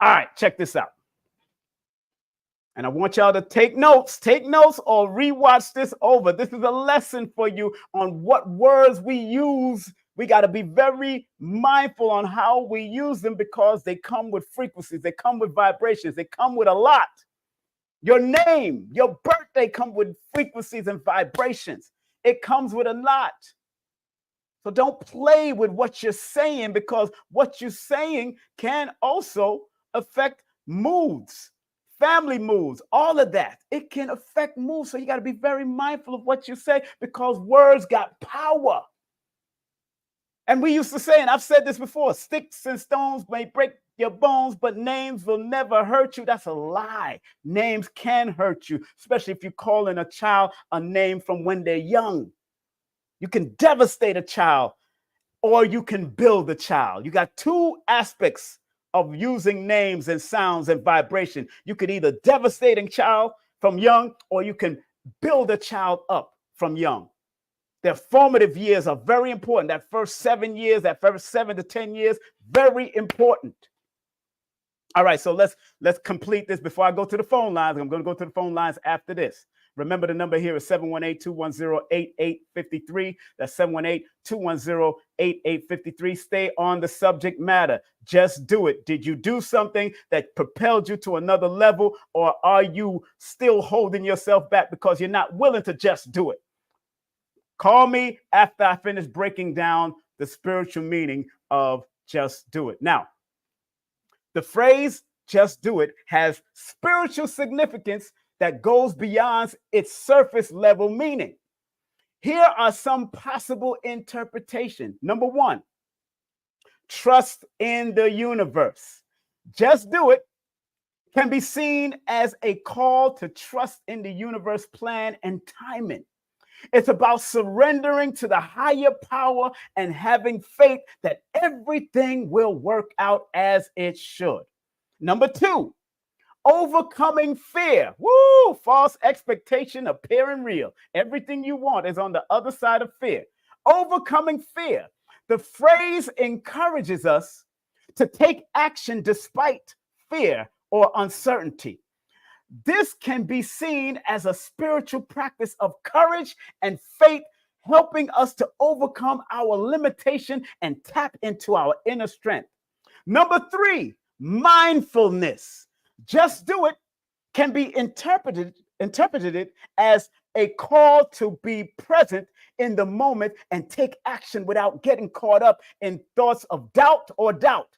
All right, check this out. And I want y'all to take notes or rewatch this over. This is a lesson for you on what words we use. We got to be very mindful on how we use them because they come with frequencies. They come with vibrations. They come with a lot. Your name, your birthday come with frequencies and vibrations. It comes with a lot. So don't play with what you're saying because what you're saying can also affect moods, family moods, all of that. It can affect moods. So you got to be very mindful of what you say because words got power. And we used to say, and I've said this before, sticks and stones may break your bones, but names will never hurt you. That's a lie. Names can hurt you, especially if you're calling a child a name from when they're young. You can devastate a child or you can build a child. You got two aspects of using names and sounds and vibration. You could either devastate a child from young or you can build a child up from young. Their formative years are very important. That first 7 years, that first 7 to 10 years, very important. All right, so let's complete this before I go to the phone lines. I'm going to go to the phone lines after this. Remember, the number here is 718-210-8853. That's 718-210-8853. Stay on the subject matter. Just do it. Did you do something that propelled you to another level, or are you still holding yourself back because you're not willing to just do it? Call me after I finish breaking down the spiritual meaning of just do it. Now, the phrase just do it has spiritual significance that goes beyond its surface level meaning. Here are some possible interpretations. Number one, trust in the universe. Just do it can be seen as a call to trust in the universe plan and timing. It's about surrendering to the higher power and having faith that everything will work out as it should. Number two, overcoming fear. Woo! False expectation appearing real. Everything you want is on the other side of fear. Overcoming fear. The phrase encourages us to take action despite fear or uncertainty. This can be seen as a spiritual practice of courage and faith helping us to overcome our limitation and tap into our inner strength. Number 3, mindfulness. Just do it can be interpreted as a call to be present in the moment and take action without getting caught up in thoughts of doubt or doubt.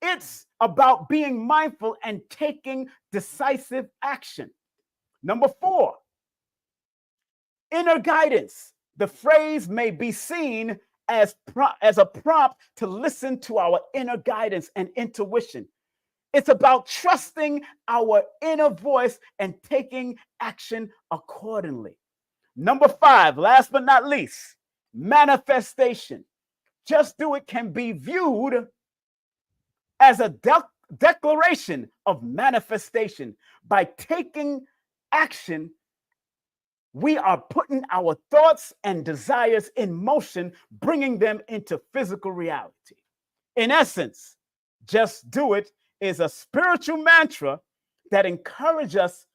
It's about being mindful and taking decisive action. Number 4, inner guidance. The phrase may be seen as a prompt to listen to our inner guidance and intuition. It's about trusting our inner voice and taking action accordingly. Number 5, last but not least, manifestation. Just do it can be viewed as a declaration of manifestation. By taking action, we are putting our thoughts and desires in motion, bringing them into physical reality. In essence, just do it is a spiritual mantra that encourages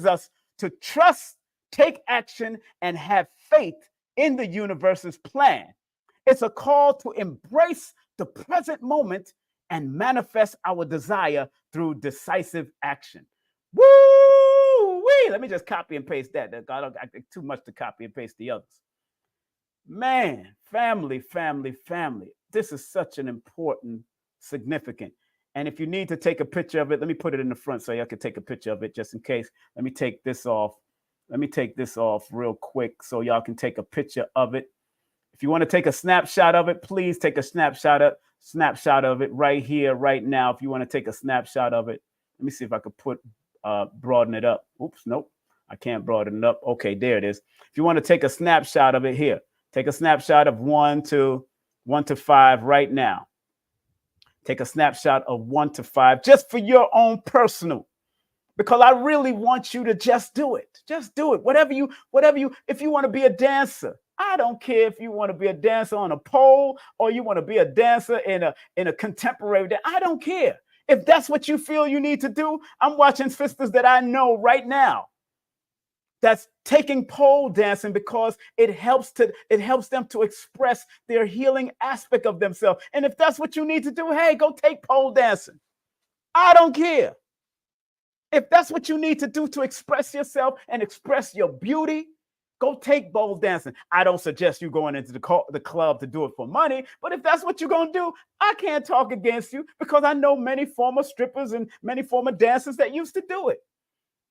us to trust, take action, and have faith in the universe's plan. It's a call to embrace the present moment and manifest our desire through decisive action. Woo-wee! Let me just copy and paste that. I don't too much to copy and paste the others. Man, family. This is such an important, significant. And if you need to take a picture of it, let me put it in the front so y'all can take a picture of it just in case. Let me take this off. Let me take this off real quick so y'all can take a picture of it. If you want to take a snapshot of it, please take a snapshot of it right here, right now. If you want to take a snapshot of it, let me see if I could broaden it up. Oops, nope, I can't broaden it up. Okay, there it is. If you want to take a snapshot of it here, take a snapshot of 1 to 5 right now. Take a snapshot of 1 to 5 just for your own personal, because I really want you to just do it. Just do it. Whatever you, if you want to be a dancer, I don't care if you want to be a dancer on a pole or you want to be a dancer in a contemporary dance. I don't care. If that's what you feel you need to do, I'm watching sisters that I know right now that's taking pole dancing because it helps them to express their healing aspect of themselves. And if that's what you need to do, hey, go take pole dancing. I don't care. If that's what you need to do to express yourself and express your beauty, go take pole dancing. I don't suggest you going into the club to do it for money, but if that's what you're going to do, I can't talk against you because I know many former strippers and many former dancers that used to do it.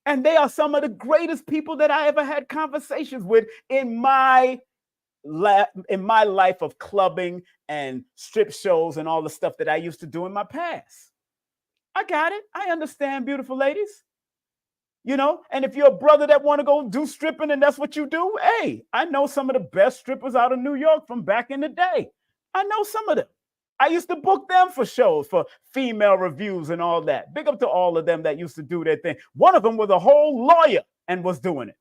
And they are some of the greatest people that I ever had conversations with in my life of clubbing and strip shows and all the stuff that I used to do in my past. I got it. I understand, beautiful ladies. You know, and if you're a brother that want to go do stripping and that's what you do, hey, I know some of the best strippers out of New York from back in the day. I know some of them. I used to book them for shows, for female reviews and all that. Big up to all of them that used to do their thing. One of them was a whole lawyer and was doing it.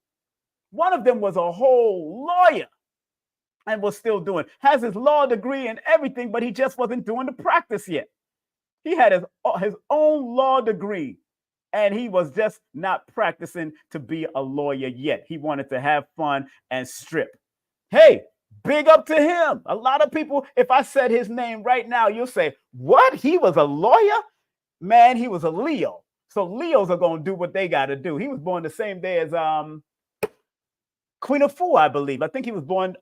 One of them was a whole lawyer and was still doing it. Has his law degree and everything, but he just wasn't doing the practice yet. He had his own law degree, and he was just not practicing to be a lawyer yet. He wanted to have fun and strip. Hey, big up to him. A lot of people, if I said his name right now, you'll say, what? He was a lawyer? Man, he was a Leo. So Leos are going to do what they got to do. He was born the same day as Queen of Fu, I believe. I think he was born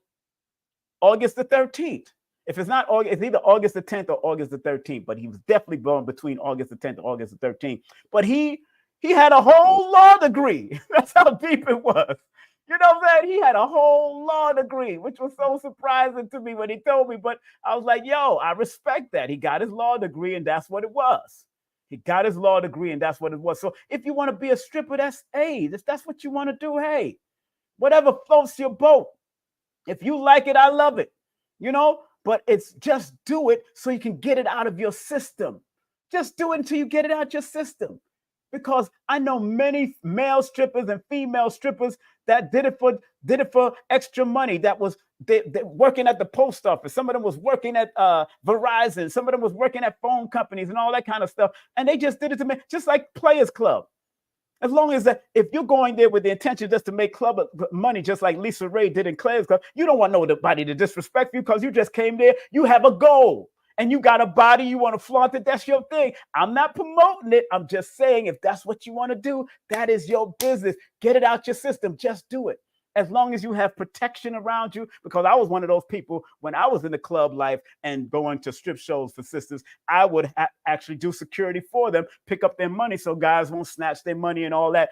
August the 13th. If it's not August, it's either August the 10th or August the 13th, but he was definitely born between August the 10th and August the 13th. But he had a whole law degree. That's how deep it was. You know what I'm saying? He had a whole law degree, which was so surprising to me when he told me. But I was like, yo, I respect that. He got his law degree, and that's what it was. He got his law degree, and that's what it was. So if you want to be a stripper, that's what you want to do. Hey, whatever floats your boat. If you like it, I love it. You know? But it's just do it so you can get it out of your system. Just do it until you get it out your system. Because I know many male strippers and female strippers that did it for extra money. That was they working at the post office. Some of them was working at Verizon. Some of them was working at phone companies and all that kind of stuff. And they just did it to me, just like Players Club. As long as that, if you're going there with the intention just to make club money, just like Lisa Ray did in Claire's Club, you don't want nobody to disrespect you because you just came there. You have a goal and you got a body, you want to flaunt it. That's your thing. I'm not promoting it. I'm just saying if that's what you want to do, that is your business. Get it out your system. Just do it. As long as you have protection around you, because I was one of those people when I was in the club life and going to strip shows for sisters, I would actually do security for them, pick up their money so guys won't snatch their money and all that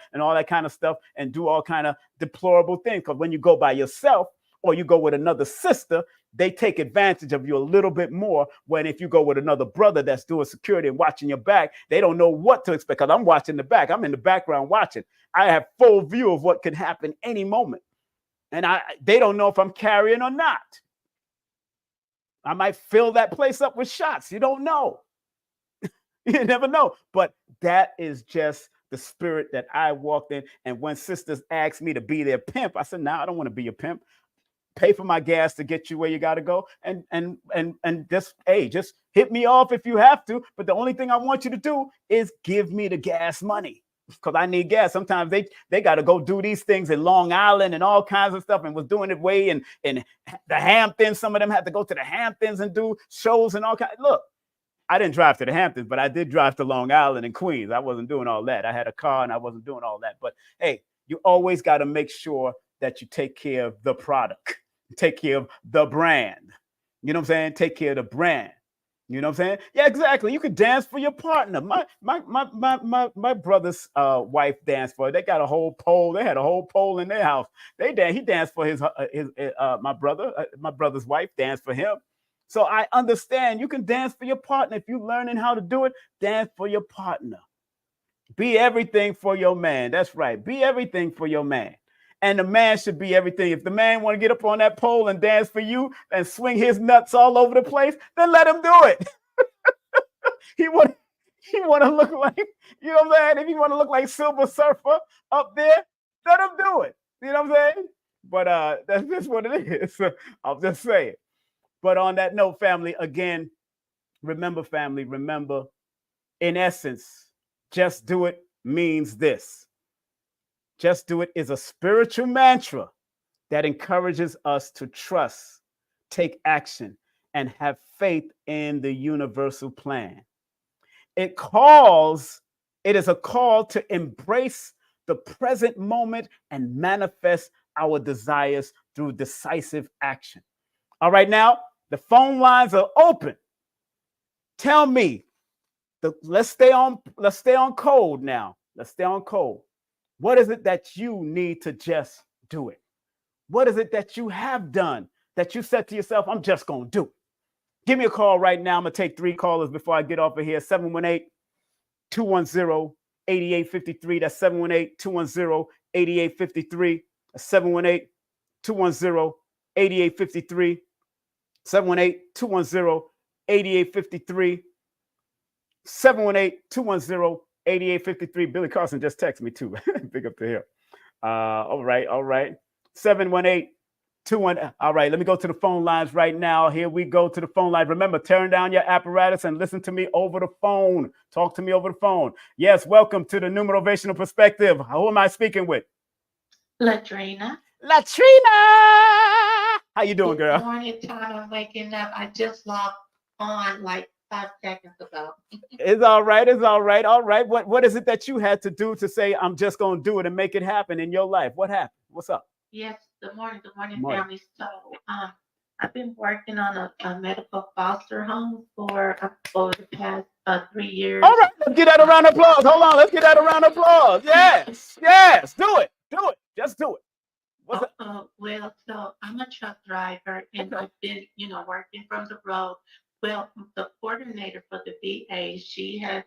kind of stuff and do all kind of deplorable things. Because when you go by yourself or you go with another sister, they take advantage of you a little bit more. When if you go with another brother that's doing security and watching your back, they don't know what to expect. Because I'm watching the back. I'm in the background watching. I have full view of what could happen any moment. And they don't know if I'm carrying or not. I might fill that place up with shots. You don't know. You never know. But that is just the spirit that I walked in. And when sisters asked me to be their pimp, I said, "No, I don't want to be your pimp. Pay for my gas to get you where you got to go. And just hit me off if you have to. But the only thing I want you to do is give me the gas money. Because I need gas." Sometimes they got to go do these things in Long Island and all kinds of stuff, and was doing it way in the Hamptons. Some of them had to go to the Hamptons and do shows and all kinds. Look, I didn't drive to the Hamptons, but I did drive to Long Island and Queens. I wasn't doing all that. I had a car and I wasn't doing all that. But hey, you always got to make sure that you take care of the product, take care of the brand. You know what I'm saying? Take care of the brand. You know what I'm saying? Yeah, exactly. You could dance for your partner. My brother's wife danced for her. They got a whole pole. They had a whole pole in their house. He danced for my brother's wife danced for him. So I understand you can dance for your partner. If you're learning how to do it, dance for your partner. Be everything for your man. That's right. Be everything for your man. And the man should be everything. If the man want to get up on that pole and dance for you and swing his nuts all over the place, then let him do it. He want to look like, you know what I'm saying? If you want to look like Silver Surfer up there, let him do it. You know what I'm saying? But that's just what it is. I'll just say it. But on that note, family, again, remember, in essence, just do it means this. Just do it is a spiritual mantra that encourages us to trust, take action, and have faith in the universal plan. It is a call to embrace the present moment and manifest our desires through decisive action. All right, now the phone lines are open. Tell me, let's stay on code now. Let's stay on code. What is it that you need to just do it? What is it that you have done that you said to yourself, I'm just going to do it? Give me a call right now. I'm going to take 3 callers before I get off of here. 718-210-8853. That's 718-210-8853. That's 718-210-8853. 718-210-8853. 718-210-8853. Billy Carson just texted me too. Big up to him. All right. 718-210. All right, let me go to the phone lines right now. Here we go to the phone line. Remember, turn down your apparatus and listen to me over the phone. Talk to me over the phone. Yes, welcome to the Numerovational Perspective. Who am I speaking with? Latrina. How you doing, girl? Good morning, time. I'm waking up. I just logged on like 5 seconds ago. It's all right. All right. What is it that you had to do to say, I'm just going to do it and make it happen in your life? What happened? What's up? Yes, good morning, family. So I've been working on a medical foster home for the past 3 years. All right, let's get that a round of applause. Hold on, let's get that a round of applause. Yes, do it. Just do it. What's up? Well, so I'm a truck driver, and I've been, working from the road. Well, the coordinator for the VA, she has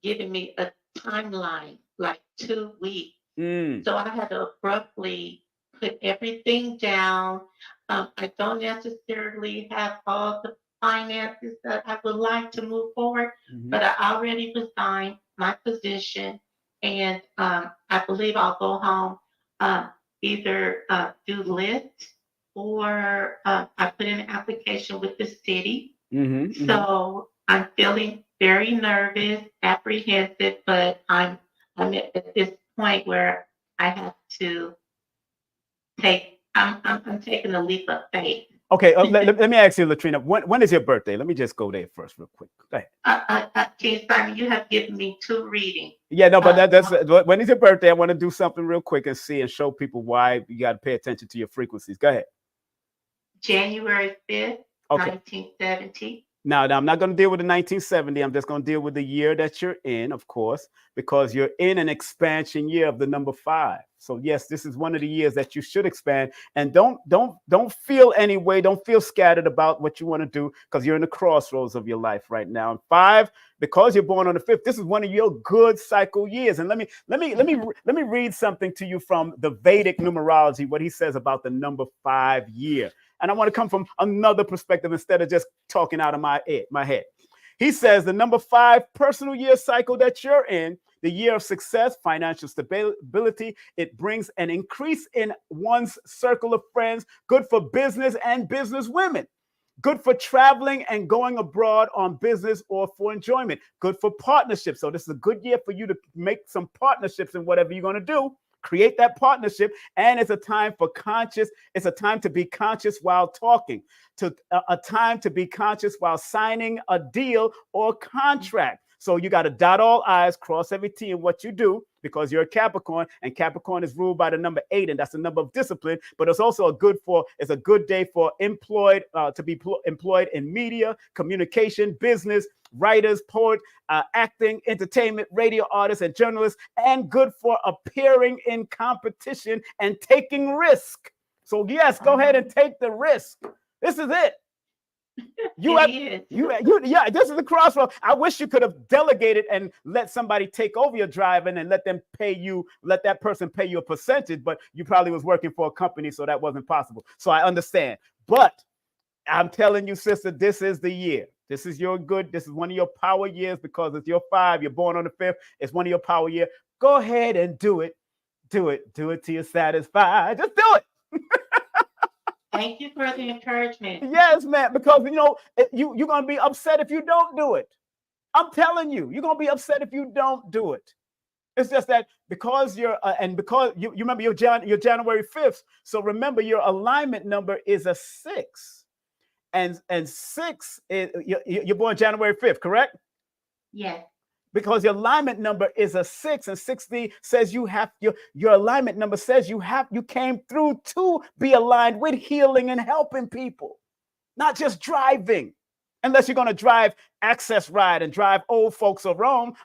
given me a timeline, like 2 weeks. So I had to abruptly put everything down. I don't necessarily have all the finances that I would like to move forward, but I already resigned my position, and I believe I'll go home, either do Lyft or I put in an application with the city. So I'm feeling very nervous, apprehensive, but I'm I'm at this point where I have to I'm taking a leap of faith. Okay, let me ask you, Latrina, when is your birthday? Let me just go there first real quick. Go ahead. King Simon, you have given me 2 readings. Yeah, no, but that's when is your birthday? I want to do something real quick and show people why you got to pay attention to your frequencies. Go ahead. January 5th, Okay. 1970. Now, I'm not going to deal with the 1970. I'm just going to deal with the year that you're in, of course, because you're in an expansion year of the number 5. So yes, this is one of the years that you should expand. And don't feel any way. Don't feel scattered about what you want to do, because you're in the crossroads of your life right now. And 5, because you're born on the 5th, this is one of your good cycle years. And let me read something to you from the Vedic numerology, what he says about the number 5 year. And I want to come from another perspective instead of just talking out of my head. He says the number 5 personal year cycle that you're in, the year of success, financial stability, it brings an increase in one's circle of friends, good for business and business women, good for traveling and going abroad on business or for enjoyment, good for partnerships. So this is a good year for you to make some partnerships in whatever you're going to do. Create that partnership, and it's a time for it's a time to be conscious while talking, a time to be conscious while signing a deal or contract. So you got to dot all I's, cross every T in what you do, because you're a Capricorn, and Capricorn is ruled by the number 8, and that's the number of discipline. But it's also a good day for employed to be employed in media, communication, business, writers, poets, acting, entertainment, radio artists, and journalists, and good for appearing in competition and taking risk. So yes, go ahead and take the risk. This is it. Yeah, this is the crossroad. I wish you could have delegated and let somebody take over your driving and let that person pay you a percentage, but you probably was working for a company, so that wasn't possible. So I understand. But I'm telling you, sister, this is the year. This is one of your power years, because it's your 5. You're born on the 5th. It's one of your power years. Go ahead and do it. Do it till you're satisfied. Just do it. Thank you for the encouragement. Yes, man, because you're going to be upset if you don't do it. I'm telling you, you're going to be upset if you don't do it. It's just that because you're because you remember you're January 5th. So remember, your alignment number is a 6. And 6 is you're born January 5th, correct? Yes. Because your alignment number is a 6, and 60 says you have your alignment number says you came through to be aligned with healing and helping people, not just driving. Unless you're going to drive access ride and drive old folks around,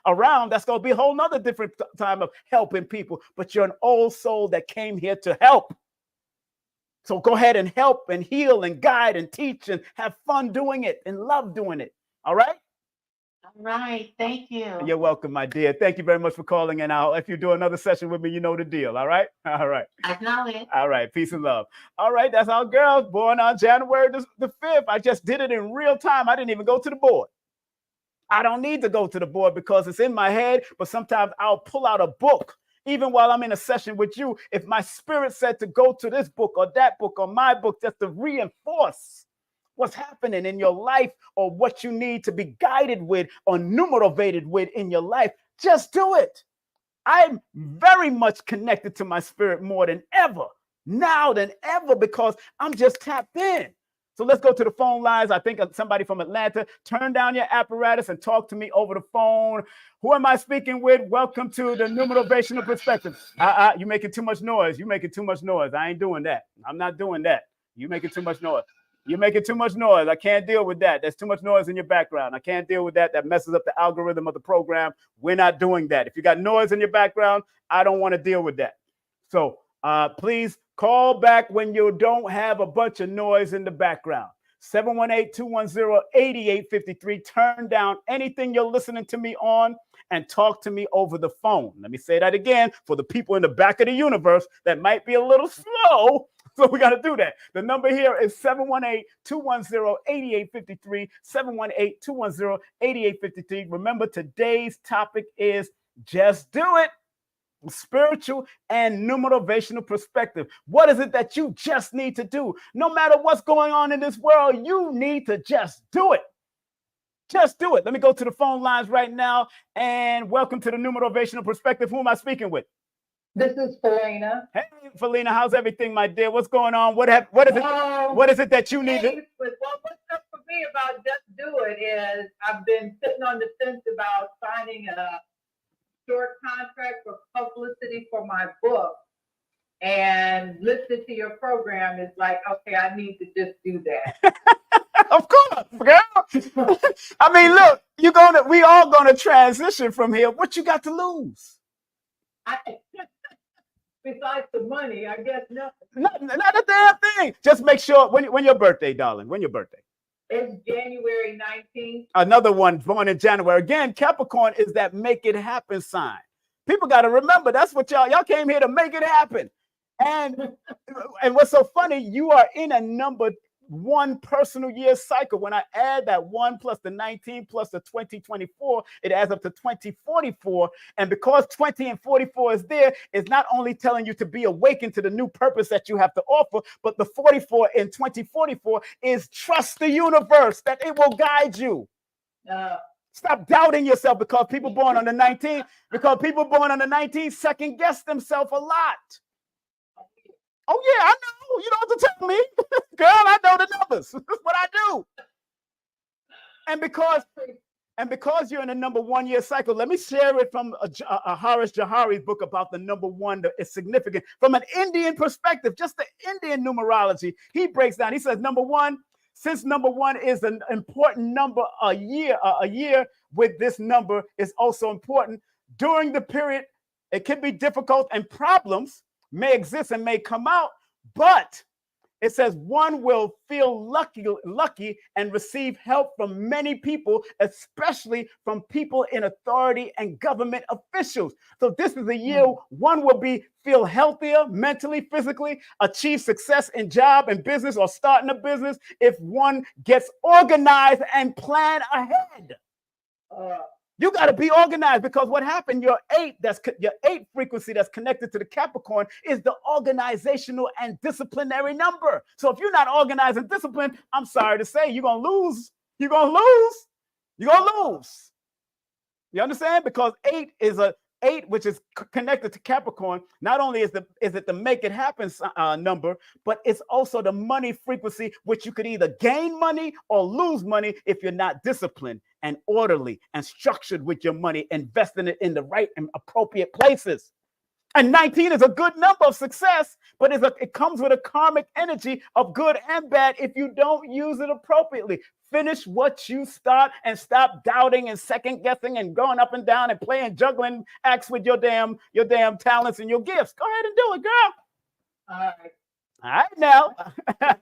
that's going to be a whole nother different time of helping people. But you're an old soul that came here to help. So go ahead and help and heal and guide and teach and have fun doing it and love doing it. All right? All right. Thank you. You're welcome, my dear. Thank you very much for calling. And if you do another session with me, you know the deal. All right? All right. I know it. All right. Peace and love. All right. That's our girl, born on January the 5th. I just did it in real time. I didn't even go to the board. I don't need to go to the board because it's in my head. But sometimes I'll pull out a book. Even while I'm in a session with you, if my spirit said to go to this book or that book or my book, just to reinforce what's happening in your life or what you need to be guided with or numerated with in your life, just do it. I'm very much connected to my spirit more than ever, now than ever, because I'm just tapped in. So let's go to the phone lines. I think somebody from Atlanta. Turn down your apparatus and talk to me over the phone. Who am I speaking with? Welcome to the Numerovational Perspective. You're making too much noise. You're making too much noise. I ain't doing that. I'm not doing that. You're making too much noise. You're making too much noise. I can't deal with that. There's too much noise in your background. I can't deal with that. That messes up the algorithm of the program. We're not doing that. If you got noise in your background, I don't want to deal with that. So please call back when you don't have a bunch of noise in the background. 718-210-8853. Turn down anything you're listening to me on and talk to me over the phone. Let me say that again for the people in the back of the universe that might be a little slow. So we got to do that. The number here is 718-210-8853, 718-210-8853. Remember, today's topic is just do it. Spiritual and numerovational perspective. What is it that you just need to do? No matter what's going on in this world, you need to just do it. Just do it. Let me go to the phone lines right now. And welcome to the Numerovational Perspective. Who am I speaking with? This is Felina. Hey, Felina, how's everything, my dear? What's going on? What is it that you need? What's up for me about Just Do It is I've been sitting on the fence about signing a short contract for publicity for my book. And listening to your program is like, okay, I need to just do that. Of course, girl. I mean, look, we all gonna transition from here. What you got to lose? Besides the money, I guess nothing. Not a damn thing. Just make sure when your birthday, darling. When your birthday? It's January 19th. Another one born in January. Again, Capricorn is that make it happen sign. People got to remember that's what y'all came here to make it happen. And what's so funny, you are in a number one personal year cycle. When I add that 1 plus the 19 plus the 2024, it adds up to 2044. And because 20 and 44 is there, it's not only telling you to be awakened to the new purpose that you have to offer, but the 44 in 2044 is trust the universe that it will guide you. Stop doubting yourself because people born on the 19th second guess themselves a lot. Oh yeah, I know. You don't have to tell me. Girl, I know the numbers. That's what I do. And because you're in a number 1 year cycle, let me share it from a Harish Johari's book about the number one that is significant from an Indian perspective, just the Indian numerology. He breaks down. He says, number one, since number one is an important number a year with this number is also important. During the period, it can be difficult and problems may exist and may come out, but it says one will feel lucky and receive help from many people, especially from people in authority and government officials. So this is a year one will feel healthier mentally, physically, achieve success in job and business or starting a business if one gets organized and plan ahead. You got to be organized because what happened, your eight frequency that's connected to the Capricorn is the organizational and disciplinary number. So if you're not organized and disciplined, I'm sorry to say, you're going to lose. You're going to lose. You're going to lose. You understand? Because eight, which is connected to Capricorn, not only is it the make it happen number, but it's also the money frequency, which you could either gain money or lose money if you're not disciplined and orderly and structured with your money, investing it in the right and appropriate places. And 19 is a good number of success, but it comes with a karmic energy of good and bad if you don't use it appropriately. Finish what you start and stop doubting and second guessing and going up and down and playing juggling acts with your damn talents and your gifts. Go ahead and do it, girl. All right. All right now.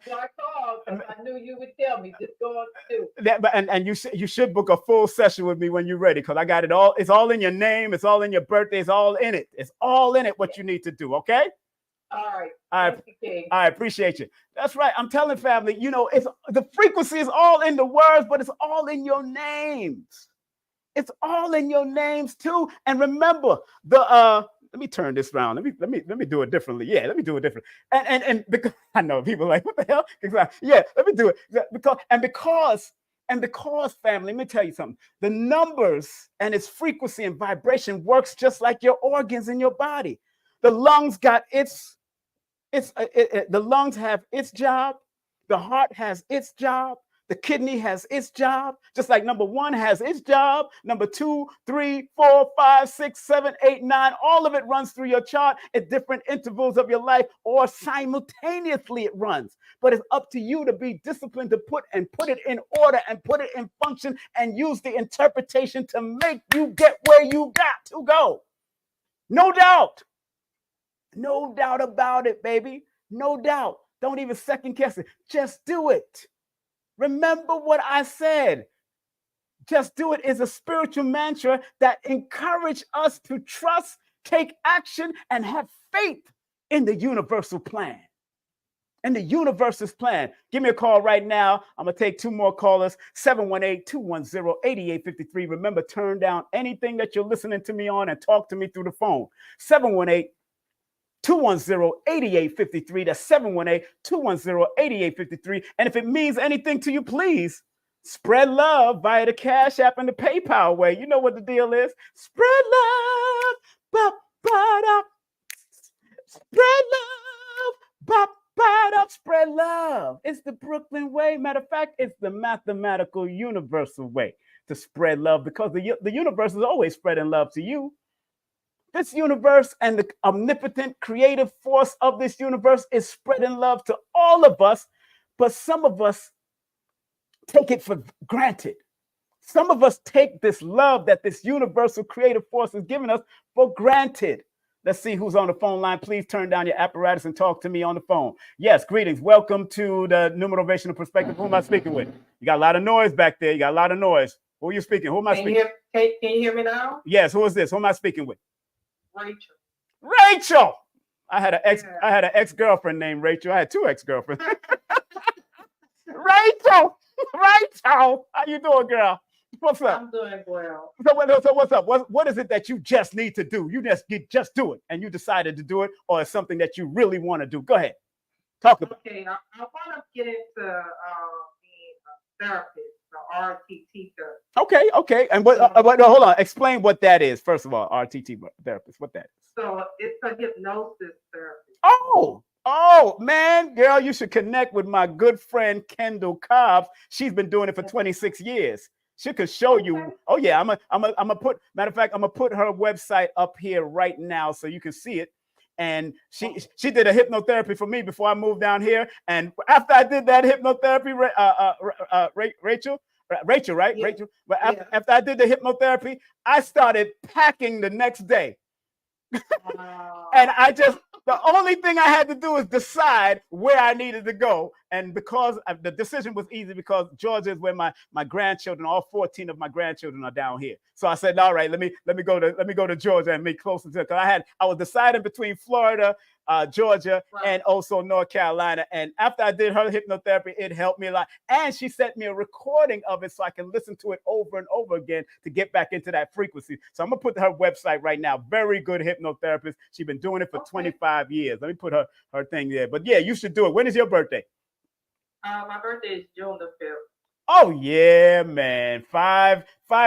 So I called because I knew you would tell me just go on to do. And you should book a full session with me when you're ready because I got it all. It's all in your name. It's all in your birthday. It's all in it. It's all in it. What you need to do. Okay. All right. I appreciate you. That's right. I'm telling family, it's the frequency is all in the words, but it's all in your names. It's all in your names too. And remember let me turn this around. Let me do it differently. Yeah, let me do it different. And because I know people are like, what the hell? Exactly. Yeah, let me do it. Because family, let me tell you something. The numbers and its frequency and vibration works just like your organs in your body. The lungs got the lungs have its job. The heart has its job. The kidney has its job, just like number one has its job. Number 2, 3, 4, 5, 6, 7, 8, 9, all of it runs through your chart at different intervals of your life or simultaneously it runs. But it's up to you to be disciplined to put it in order and put it in function and use the interpretation to make you get where you got to go. No doubt. No doubt about it, baby. No doubt. Don't even second guess it. Just do it. Remember what I said. Just do it is a spiritual mantra that encourages us to trust, take action, and have faith in the universal plan. And the universe's plan. Give me a call right now. I'm going to take 2 more callers. 718-210-8853. Remember, turn down anything that you're listening to me on and talk to me through the phone. 718-210-8853. That's 718-210-8853. And if it means anything to you, please Spread love via the Cash App and the PayPal way. You know what the deal is. Spread love. Ba, ba, da. Spread love. Ba, ba, da. Spread love. It's the Brooklyn way. Matter of fact, it's the mathematical universal way to spread love, because the universe is always spreading love to you. This universe and the omnipotent creative force of this universe is spreading love to all of us, but some of us take it for granted. Some of us take this love that this universal creative force is giving us for granted. Let's see who's on the phone line. Please turn down your apparatus and talk to me on the phone. Yes, greetings. Welcome to the Numerovational Perspective. Who am I speaking with? You got a lot of noise back there. You got a lot of noise. Who are you speaking? Who am I speaking? Can you hear me now? Yes, who is this? Who am I speaking with? Rachel. Rachel. I had an Yeah. ex-girlfriend named Rachel. I had two ex-girlfriends. Rachel. Rachel. How you doing, girl? What's up? I'm doing well. So what's up? What is it that you just need to do? You just do it, and you decided to do it, or it's something that you really want to do? Go ahead. Talk about it. Okay, I want to get into being a therapist, the RTT therapist. Okay. And no, hold on. Explain what that is. First of all, RTT therapist, what that is. So it's a hypnosis therapist. Oh, man, girl, you should connect with my good friend Kendall Cobbs. She's been doing it for 26 years. She could show you. Oh yeah, I'm gonna put. Matter of fact, I'm gonna put her website up here right now so you can see it. And she did a hypnotherapy for me before I moved down here. And after I did that hypnotherapy, Rachel, right? Yeah. Rachel. But after I did the hypnotherapy, I started packing the next day. And the only thing I had to do is decide where I needed to go. And because the decision was easy, because Georgia is where my grandchildren, all 14 of my grandchildren are down here. So I said, all right, let me go to Georgia and make closer to it. Because I was deciding between Florida, Georgia, Right. and also North Carolina. And after I did her hypnotherapy, it helped me a lot. And she sent me a recording of it so I can listen to it over and over again to get back into that frequency. So I'm gonna put her website right now. Very good hypnotherapist. She's been doing it for 25 years. Let me put her thing there. But yeah, you should do it. When is your birthday? My birthday is June the 5th. Oh yeah, man. Five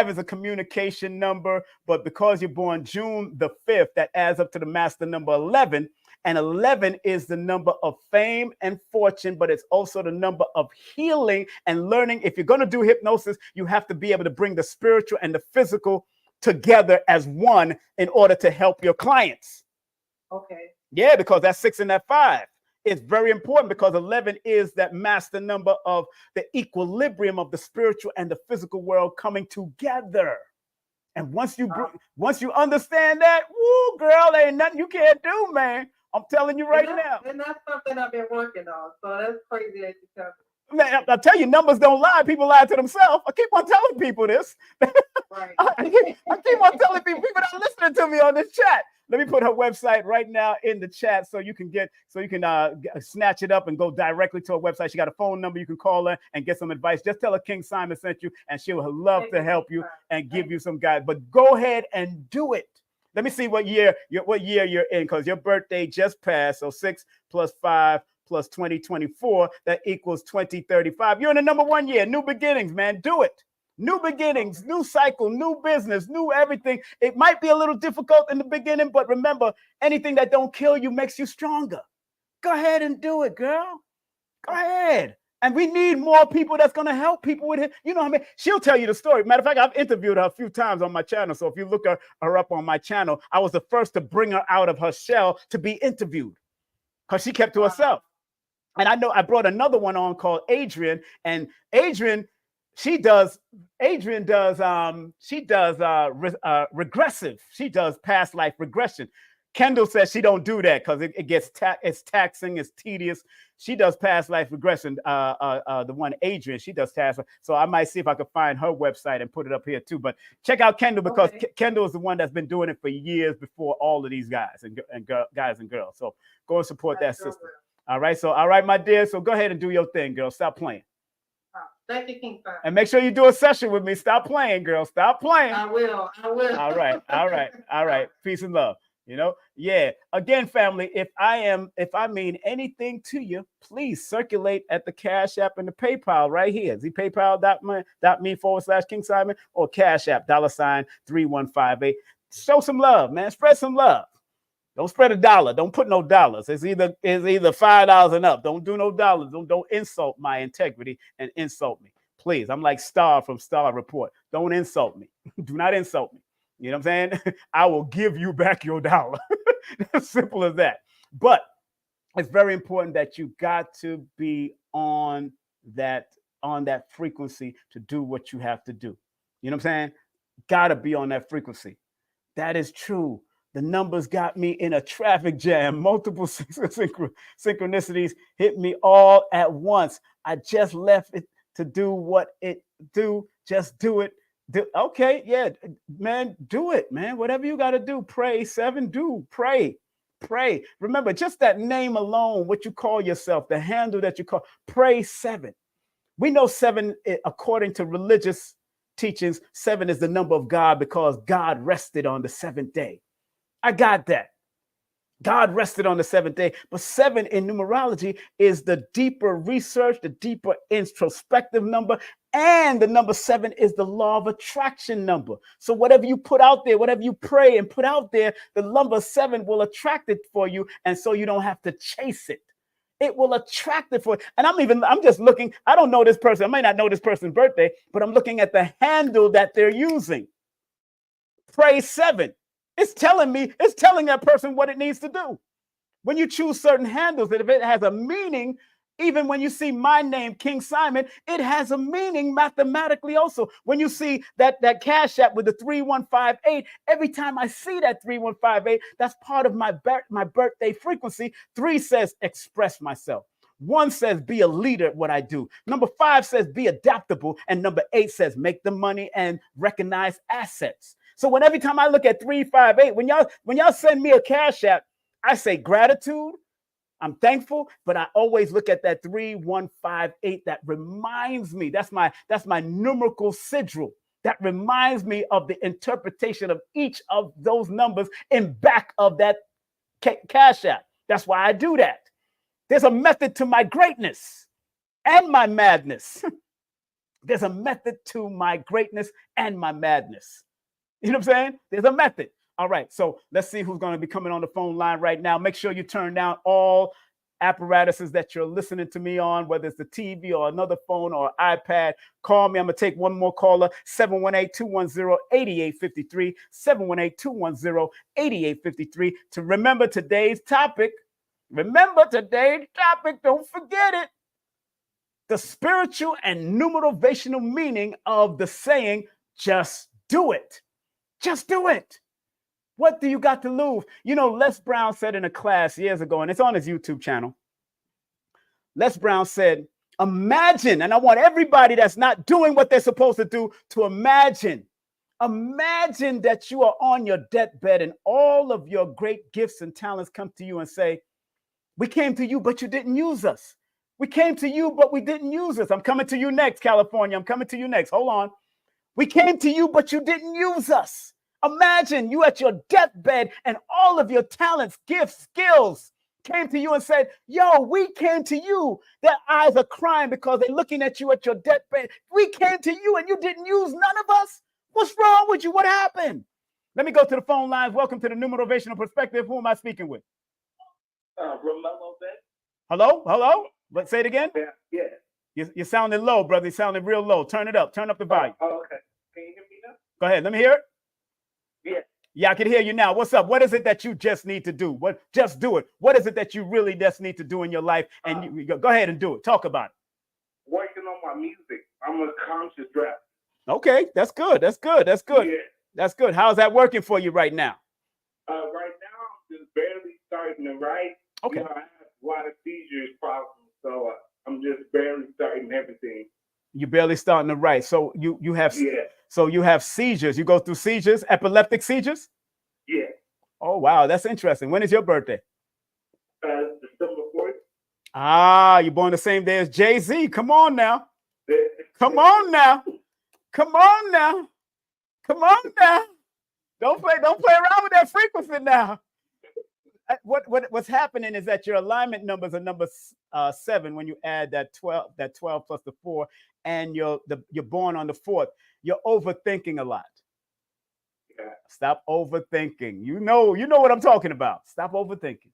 is a communication number, but because you're born June the 5th, that adds up to the master number 11. And 11 is the number of fame and fortune, but it's also the number of healing and learning. If you're going to do hypnosis, you have to be able to bring the spiritual and the physical together as one in order to help your clients. Okay. Yeah, because that's 6 and that 5. It's very important because 11 is that master number of the equilibrium of the spiritual and the physical world coming together. And once you understand that, woo, girl, there ain't nothing you can't do, man. I'm telling you right now. And that's something I've been working on. So that's crazy that you tell me. Man, I tell you, numbers don't lie. People lie to themselves. I keep on telling people this. Right. I keep on telling people that are listening to me on this chat. Let me put her website right now in the chat so you can snatch it up and go directly to her website. She got a phone number. You can call her and get some advice. Just tell her King Simon sent you, and she'll love to help you and give you some guidance. But go ahead and do it. Let me see what year you're in, because your birthday just passed. So 6 plus 5 plus 2024, that equals 2035. You're in the number 1 year. New beginnings, man. Do it. New beginnings, new cycle, new business, new everything. It might be a little difficult in the beginning, but remember, anything that don't kill you makes you stronger. Go ahead and do it, girl. Go ahead. And we need more people that's going to help people with it. You know what I mean? She'll tell you the story. Matter of fact, I've interviewed her a few times on my channel. So if you look her up on my channel, I was the first to bring her out of her shell to be interviewed because she kept to herself. And I know I brought another one on called Adrian. And Adrian, regressive. She does past life regression. Kendall says she don't do that because it gets it's taxing, it's tedious. She does past life regression. The one Adrian, she does past life. So I might see if I could find her website and put it up here too. But check out Kendall because Kendall is the one that's been doing it for years before all of these guys and guys and girls. So go and support that sister. All right, my dear. So go ahead and do your thing, girl. Stop playing. Thank you, King Simon. And make sure you do a session with me. Stop playing, girl. Stop playing. I will. All right. Peace and love. You know, yeah. Again, family, if I mean anything to you, please circulate at the Cash App and the PayPal right here. The PayPal.me/King Simon or Cash App $3158. Show some love, man. Spread some love. Don't spread a dollar. Don't put no dollars. It's either $5 and up. Don't do no dollars. Don't insult my integrity and insult me. Please. I'm like Star from Star Report. Don't insult me. Do not insult me. You know what I'm saying? I will give you back your dollar. As simple as that. But it's very important that you got to be on that frequency to do what you have to do. You know what I'm saying? Got to be on that frequency. That is true. The numbers got me in a traffic jam. Multiple synchronicities hit me all at once. I just left it to do what it do. Just do it. Okay, yeah, man, do it, man. Whatever you got to do. Pray. 7, do. Pray. Remember, just that name alone, what you call yourself, the handle that you call. Pray 7. We know 7, according to religious teachings, 7 is the number of God because God rested on the 7th day. I got that. God rested on the 7th day. But 7 in numerology is the deeper research, the deeper introspective number. And the number 7 is the law of attraction number. So whatever you put out there, whatever you pray and put out there, the number 7 will attract it for you. And so you don't have to chase it. It will attract it for you. And I'm just looking. I don't know this person. I may not know this person's birthday, but I'm looking at the handle that they're using. Pray 7. It's telling that person what it needs to do. When you choose certain handles, if it has a meaning, even when you see my name, King Simon, it has a meaning mathematically also. When you see that Cash App with the 3158, every time I see that 3158, that's part of my birthday frequency. 3 says express myself. 1 says be a leader at what I do. Number 5 says be adaptable. And number 8 says make the money and recognize assets. So every time I look at 358, when y'all send me a Cash App, I say gratitude. I'm thankful, but I always look at that 3158. That reminds me. That's my numerical sigil. That reminds me of the interpretation of each of those numbers in back of that Cash App. That's why I do that. There's a method to my greatness and my madness. There's a method to my greatness and my madness. You know what I'm saying? There's a method. All right. So let's see who's going to be coming on the phone line right now. Make sure you turn down all apparatuses that you're listening to me on, whether it's the TV or another phone or iPad. Call me. I'm going to take one more caller. 718-210-8853. 718-210-8853. To remember today's topic. Don't forget it. The spiritual and numerational meaning of the saying, just do it. Just do it. What do you got to lose? You know, Les Brown said in a class years ago, and it's on his YouTube channel. Les Brown said, imagine, and I want everybody that's not doing what they're supposed to do to imagine that you are on your deathbed and all of your great gifts and talents come to you and say, we came to you, but you didn't use us. We came to you, but we didn't use us. I'm coming to you next, California. I'm coming to you next. Hold on. We came to you, but you didn't use us. Imagine you at your deathbed and all of your talents, gifts, skills came to you and said, yo, we came to you. Their eyes are crying because they're looking at you at your deathbed. We came to you and you didn't use none of us. What's wrong with you? What happened? Let me go to the phone lines. Welcome to the Numerovational Perspective. Who am I speaking with? Hello? But say it again. Yeah. You're sounding low, brother. You're sounding real low. Turn it up. Turn up the volume. Oh, okay. Can you hear me now? Go ahead. Let me hear it. Yeah. Yeah, I can hear you now. What's up? What is it that you just need to do? Just do it. What is it that you really just need to do in your life? And you go ahead and do it. Talk about it. Working on my music. I'm a conscious rapper. Okay, that's good. Yeah. That's good. How's that working for you right now? Right now, I'm just barely starting to write. Okay. You know, I have a lot of seizures problems, so I'm just barely starting everything. You're barely starting to write. So you have you have seizures. You go through seizures, epileptic seizures? Yeah. Oh, wow. That's interesting. When is your birthday? December 4th. Ah, you're born the same day as Jay-Z. Come on now. Come on now. Don't play around with that frequency now. What's happening is that your alignment numbers are number 7 when you add that 12 plus the 4, and you're born on the 4th. You're overthinking a lot. Yeah. Stop overthinking. You know what I'm talking about. Stop overthinking.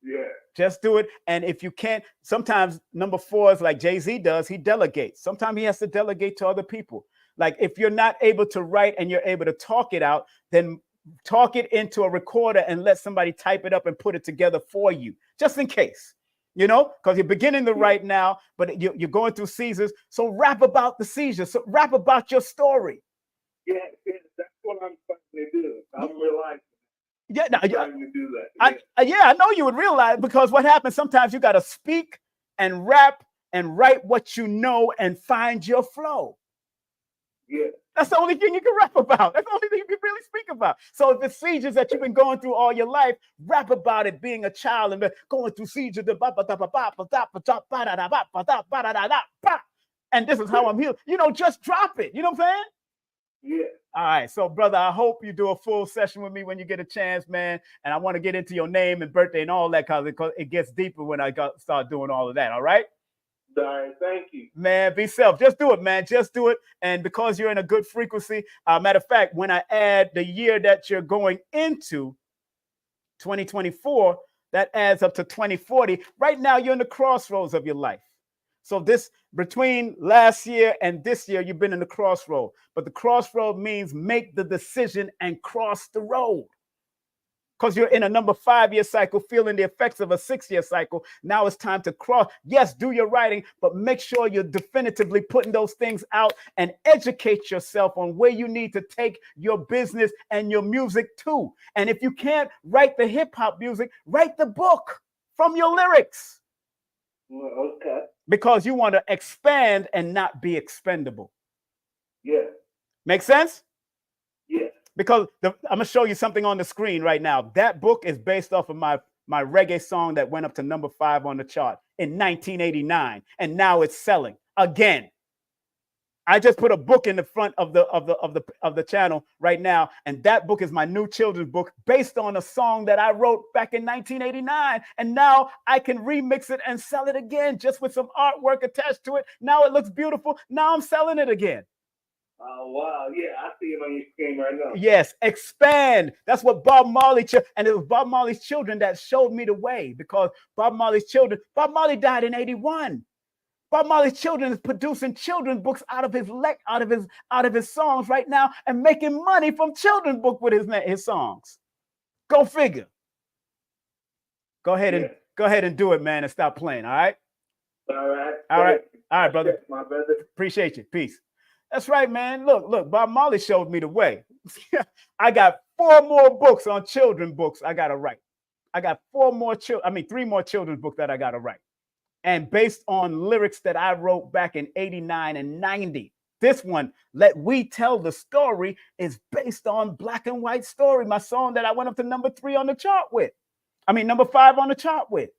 Yeah. Just do it. And if you can't, sometimes number 4 is like Jay-Z does. He delegates. Sometimes he has to delegate to other people. Like if you're not able to write and you're able to talk it out, then talk it into a recorder and let somebody type it up and put it together for you, just in case, because you're beginning to write now, but you're going through seizures. So rap about the seizures. So rap about your story. Yeah, that's what I'm trying to do. I'm realizing. Yeah, no, trying to do that. I know you would realize, because what happens sometimes, you got to speak and rap and write what you know and find your flow. Yeah. That's the only thing you can rap about. That's the only thing you can really speak about. So if it's seizures that you've been going through all your life, rap about it being a child and going through seizures. And this is how I'm healed. Just drop it. You know what I'm saying? Yeah. All right. So, brother, I hope you do a full session with me when you get a chance, man. And I want to get into your name and birthday and all that, because it gets deeper when I start doing all of that. All right? All right, thank you. Man, be self. Just do it, man. Just do it. And because you're in a good frequency, matter of fact, when I add the year that you're going into, 2024, that adds up to 2040. Right now, you're in the crossroads of your life. So this, between last year and this year, you've been in the crossroad. But the crossroad means make the decision and cross the road. Because you're in a number 5-year cycle, feeling the effects of a 6-year cycle. Now it's time to cross. Yes, do your writing, but make sure you're definitively putting those things out and educate yourself on where you need to take your business and your music to. And if you can't write the hip hop music, write the book from your lyrics. Well, okay. Because you want to expand and not be expendable. Yeah. Make sense? Yeah. Because I'm going to show you something on the screen right now. That book is based off of my reggae song that went up to number 5 on the chart in 1989, and now it's selling again. I just put a book in the front of the channel right now, and that book is my new children's book based on a song that I wrote back in 1989, and now I can remix it and sell it again, just with some artwork attached to it. Now it looks beautiful. Now I'm selling it again. Oh, wow. Yeah, I see it on your screen right now. Yes, expand. That's what Bob Marley, and it was Bob Marley's children that showed me the way, because Bob Marley died in 81. Bob Marley's children is producing children's books out of his songs right now and making money from children's book with his songs. Go figure. Go ahead and do it, man, and stop playing. All right. All right, brother. Yes, my brother. Appreciate you. Peace. That's right, man. Look, Bob Marley showed me the way. I got 4 more books on children's books I gotta write. I got 3 more children's books that I gotta write. And based on lyrics that I wrote back in 89 and 90. This one, Let We Tell the Story, is based on Black and White Story, my song that I went up to number 3 on the chart with. Number 5 on the chart with.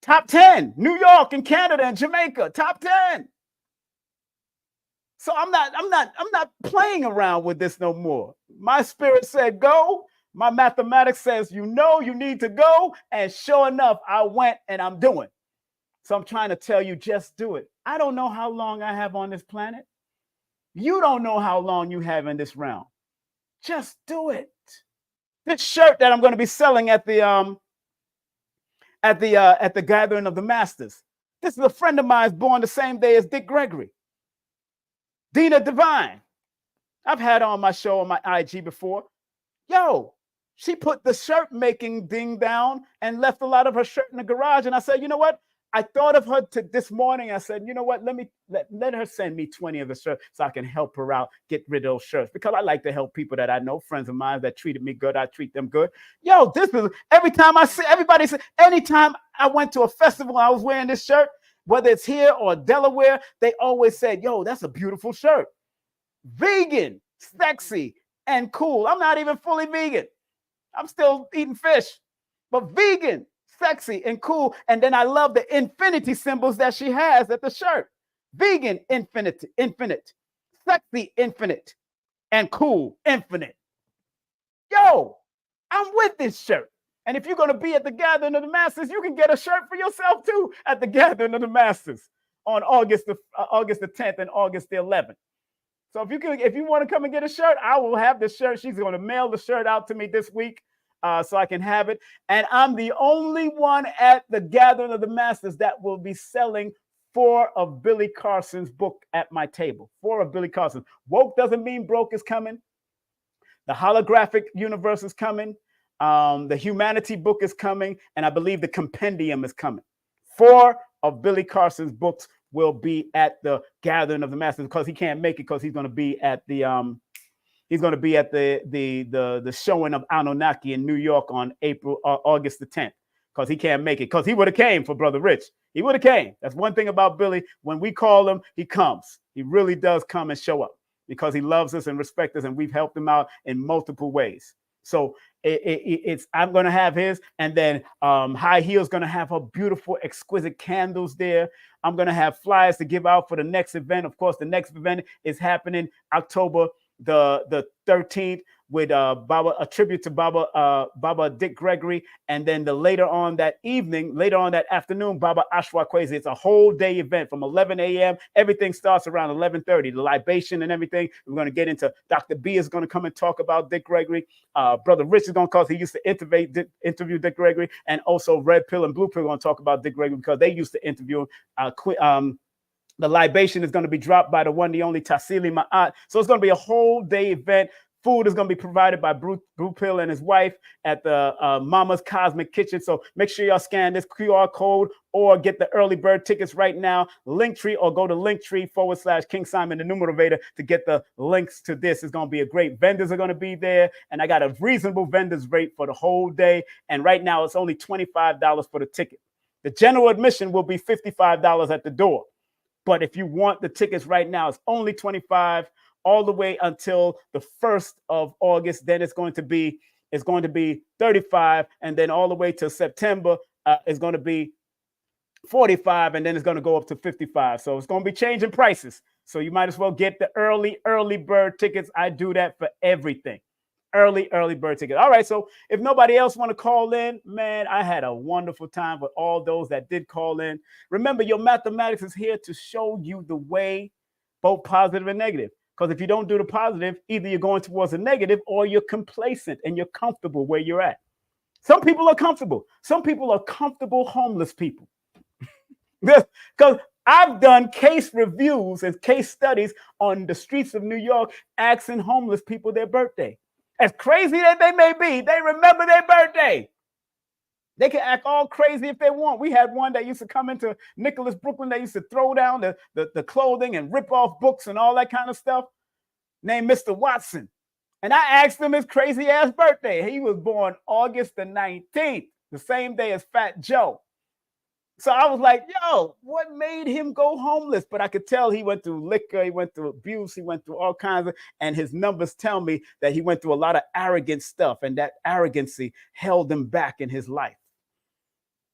Top 10, New York and Canada and Jamaica, top 10. So I'm not playing around with this no more. My spirit said go. My mathematics says you need to go. And sure enough, I went and I'm doing. So I'm trying to tell you, just do it. I don't know how long I have on this planet. You don't know how long you have in this realm. Just do it. This shirt that I'm going to be selling at the gathering of the masters. This is a friend of mine born the same day as Dick Gregory. Dina Divine. I've had her on my show on my IG before. Yo, she put the shirt making thing down and left a lot of her shirt in the garage. And I said, you know what? I thought of her this morning. I said, you know what? Let her send me 20 of the shirts so I can help her out, get rid of those shirts, because I like to help people that I know, friends of mine that treated me good. I treat them good. Yo, this is every time I see everybody say, anytime I went to a festival, I was wearing this shirt, whether it's here or Delaware, they always said, yo, that's a beautiful shirt. Vegan, sexy, and cool. I'm not even fully vegan. I'm still eating fish, but vegan, sexy, and cool. And then I love the infinity symbols that she has at the shirt. Vegan, infinite, sexy, infinite, and cool, infinite. Yo, I'm with this shirt. And if you're going to be at the Gathering of the Masters, you can get a shirt for yourself too at the Gathering of the Masters on August the 10th and August the 11th. So if you want to come and get a shirt, I will have the shirt. She's going to mail the shirt out to me this week so I can have it. And I'm the only one at the Gathering of the Masters that will be selling 4 of Billy Carson's book at my table. 4 of Billy Carson. Woke doesn't mean broke is coming. The holographic universe is coming. The humanity book is coming. And I believe the compendium is coming. 4 of Billy Carson's books will be at the Gathering of the Masters because he can't make it because he's going to be at the the showing of Anunnaki in New York on August the 10th because he can't make it because he would have came for Brother Rich. He would have came. That's one thing about Billy. When we call him, he comes. He really does come and show up because he loves us and respects us, and we've helped him out in multiple ways. So I'm going to have his, and then High Heel's going to have her beautiful, exquisite candles there. I'm going to have flyers to give out for the next event. Of course, the next event is happening October the 13th with a tribute to Baba Dick Gregory, and then later on that afternoon, Baba Ashwa Kwesi. It's a whole day event from 11 a.m. Everything starts around 11:30. The libation and everything. We're going to get into. Dr. B is going to come and talk about Dick Gregory. Brother Rich is going to cause he used to interview Dick Gregory, and also Red Pill and Blue Pill are going to talk about Dick Gregory because they used to interview him. The libation is going to be dropped by the one, the only Tassili Ma'at. So it's going to be a whole day event. Food is going to be provided by Blue Pill and his wife at the Mama's Cosmic Kitchen. So make sure y'all scan this QR code or get the early bird tickets right now. Linktree, or go to Linktree/King Simon the Numerator to get the links to this. It's going to be a great. Vendors are going to be there. And I got a reasonable vendors rate for the whole day. And right now it's only $25 for the ticket. The general admission will be $55 at the door. But if you want the tickets right now, it's only $25 all the way until the 1st of August. Then it's going to be $35, and then all the way to September is going to be $45, and then it's going to go up to $55. So it's going to be changing prices. So you might as well get the early bird tickets. I do that for everything. Early bird ticket. All right. So if nobody else want to call in, man, I had a wonderful time with all those that did call in. Remember, your mathematics is here to show you the way, both positive and negative. Because if you don't do the positive, either you're going towards a negative or you're complacent and you're comfortable where you're at. Some people are comfortable. Some people are comfortable homeless people. Because I've done case reviews and case studies on the streets of New York asking homeless people their birthday. As crazy that they may be, they remember their birthday. They can act all crazy if they want. We had one that used to come into Nicholas, Brooklyn. They used to throw down the clothing and rip off books and all that kind of stuff, named Mr. Watson. And I asked him his crazy ass birthday. He was born August the 19th, the same day as Fat Joe. So I was like, yo, what made him go homeless? But I could tell he went through liquor, he went through abuse, he went through all kinds of, and his numbers tell me that he went through a lot of arrogant stuff, and that arrogancy held him back in his life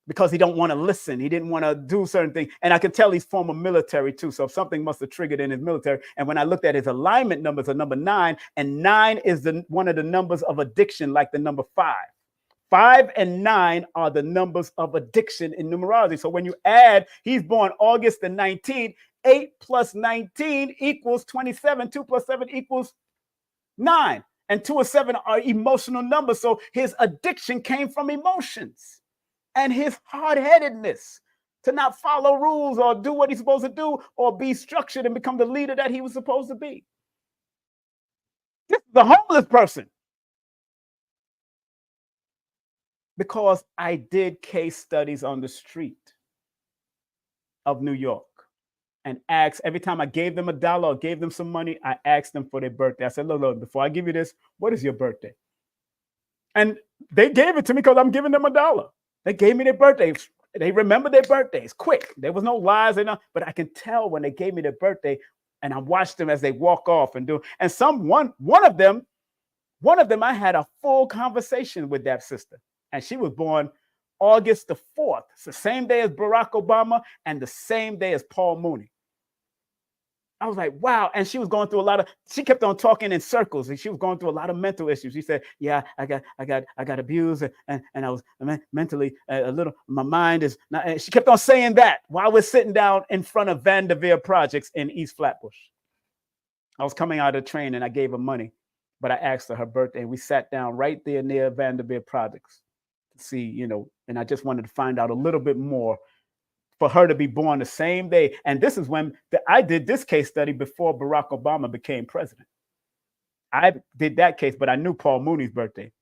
because he don't want to listen. He didn't want to do certain things. And I could tell he's former military too. So something must have triggered in his military. And when I looked at his alignment numbers, a number 9, and 9 is one of the numbers of addiction, like the number 5. 5 and 9 are the numbers of addiction in numerology. So when you add, he's born August the 19th, 8 plus 19 equals 27. 2 plus 7 equals 9. And 2 and 7 are emotional numbers. So his addiction came from emotions and his hard-headedness to not follow rules or do what he's supposed to do or be structured and become the leader that he was supposed to be. This is the homeless person. Because I did case studies on the street of New York and asked, every time I gave them $1 or gave them some money, I asked them for their birthday. I said, look, before I give you this, what is your birthday? And they gave it to me because I'm giving them $1. They gave me their birthdays. They remember their birthdays quick. There was no lies, but I can tell when they gave me their birthday, and I watched them as they walk off and do. And one of them, I had a full conversation with that sister. And she was born August the 4th. It's the same day as Barack Obama and the same day as Paul Mooney. I was like, wow. And she was going through she kept on talking in circles, and she was going through a lot of mental issues. She said, yeah, I got abused, and I was mentally a little, my mind is not, and she kept on saying that while we're sitting down in front of Vanderveer Projects in East Flatbush. I was coming out of the train and I gave her money, but I asked her birthday, and we sat down right there near Vanderveer Projects to see, and I just wanted to find out a little bit more for her to be born the same day. And this is when I did this case study before Barack Obama became president. I did that case, but I knew Paul Mooney's birthday.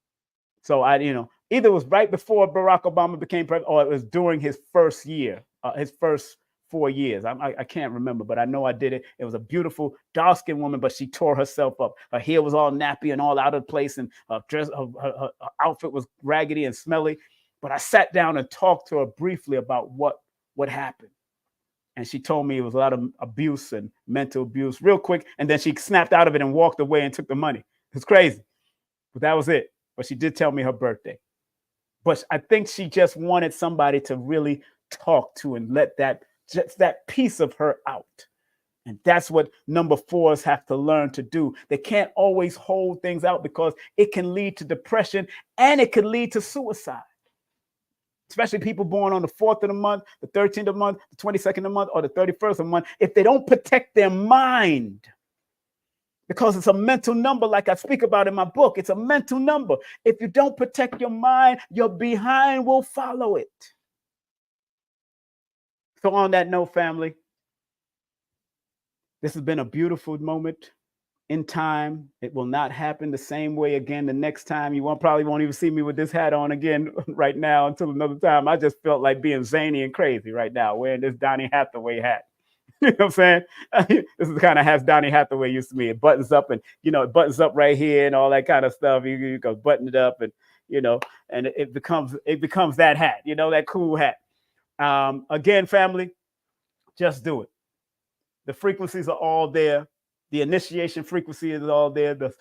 So either it was right before Barack Obama became president, or it was during his first year, his first 4 years. I can't remember, but I know I did it. It was a beautiful dark-skinned woman, but she tore herself up. Her hair was all nappy and all out of place, and her outfit was raggedy and smelly. But I sat down and talked to her briefly about what happened. And she told me it was a lot of abuse and mental abuse real quick. And then she snapped out of it and walked away and took the money. It's crazy. But that was it. But she did tell me her birthday. But I think she just wanted somebody to really talk to and let that piece of her out. And that's what number 4s have to learn to do. They can't always hold things out because it can lead to depression and it can lead to suicide. Especially people born on the 4th of the month, the 13th of the month, the 22nd of the month, or the 31st of the month, if they don't protect their mind, because it's a mental number, like I speak about in my book, it's a mental number. If you don't protect your mind, your behind will follow it. So on that note, family, this has been a beautiful moment in time. It will not happen the same way again the next time. You probably won't even see me with this hat on again right now until another time. I just felt like being zany and crazy right now, wearing this Donny Hathaway hat. You know what I'm saying? This is the kind of hat Donny Hathaway used to be. It buttons up, and it buttons up right here and all that kind of stuff. You go button it up, and and it becomes that hat, that cool hat. Again, family, just do it. The frequencies are all there. The initiation frequency is all there. The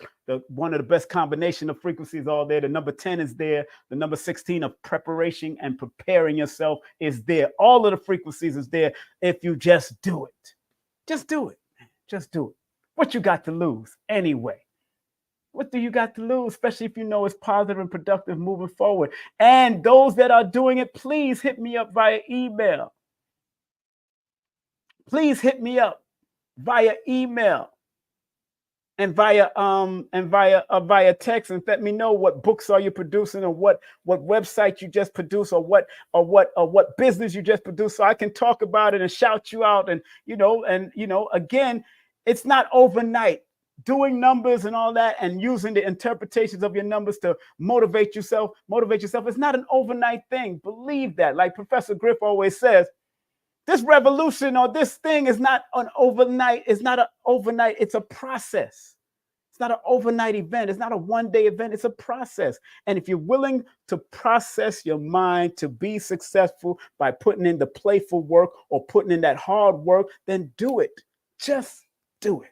one of the best combination of frequencies all there. The number 10 is there. The number 16 of preparation and preparing yourself is there. All of the frequencies is there if you just do it. Just do it. Just do it. What you got to lose anyway? What do you got to lose, especially if you know it's positive and productive moving forward? And those that are doing it, please hit me up via email. Please hit me up via email. And via text, and let me know what books are you producing, or what website you just produced, or what business you just produced, so I can talk about it and shout you out. And again, it's not overnight. Doing numbers and all that, and using the interpretations of your numbers to motivate yourself. It's not an overnight thing. Believe that. Like Professor Griff always says, this revolution or this thing is not an overnight. It's not an overnight. It's a process. It's not an overnight event. It's not a one-day event. It's a process. And if you're willing to process your mind to be successful by putting in the playful work or putting in that hard work, then do it. Just do it.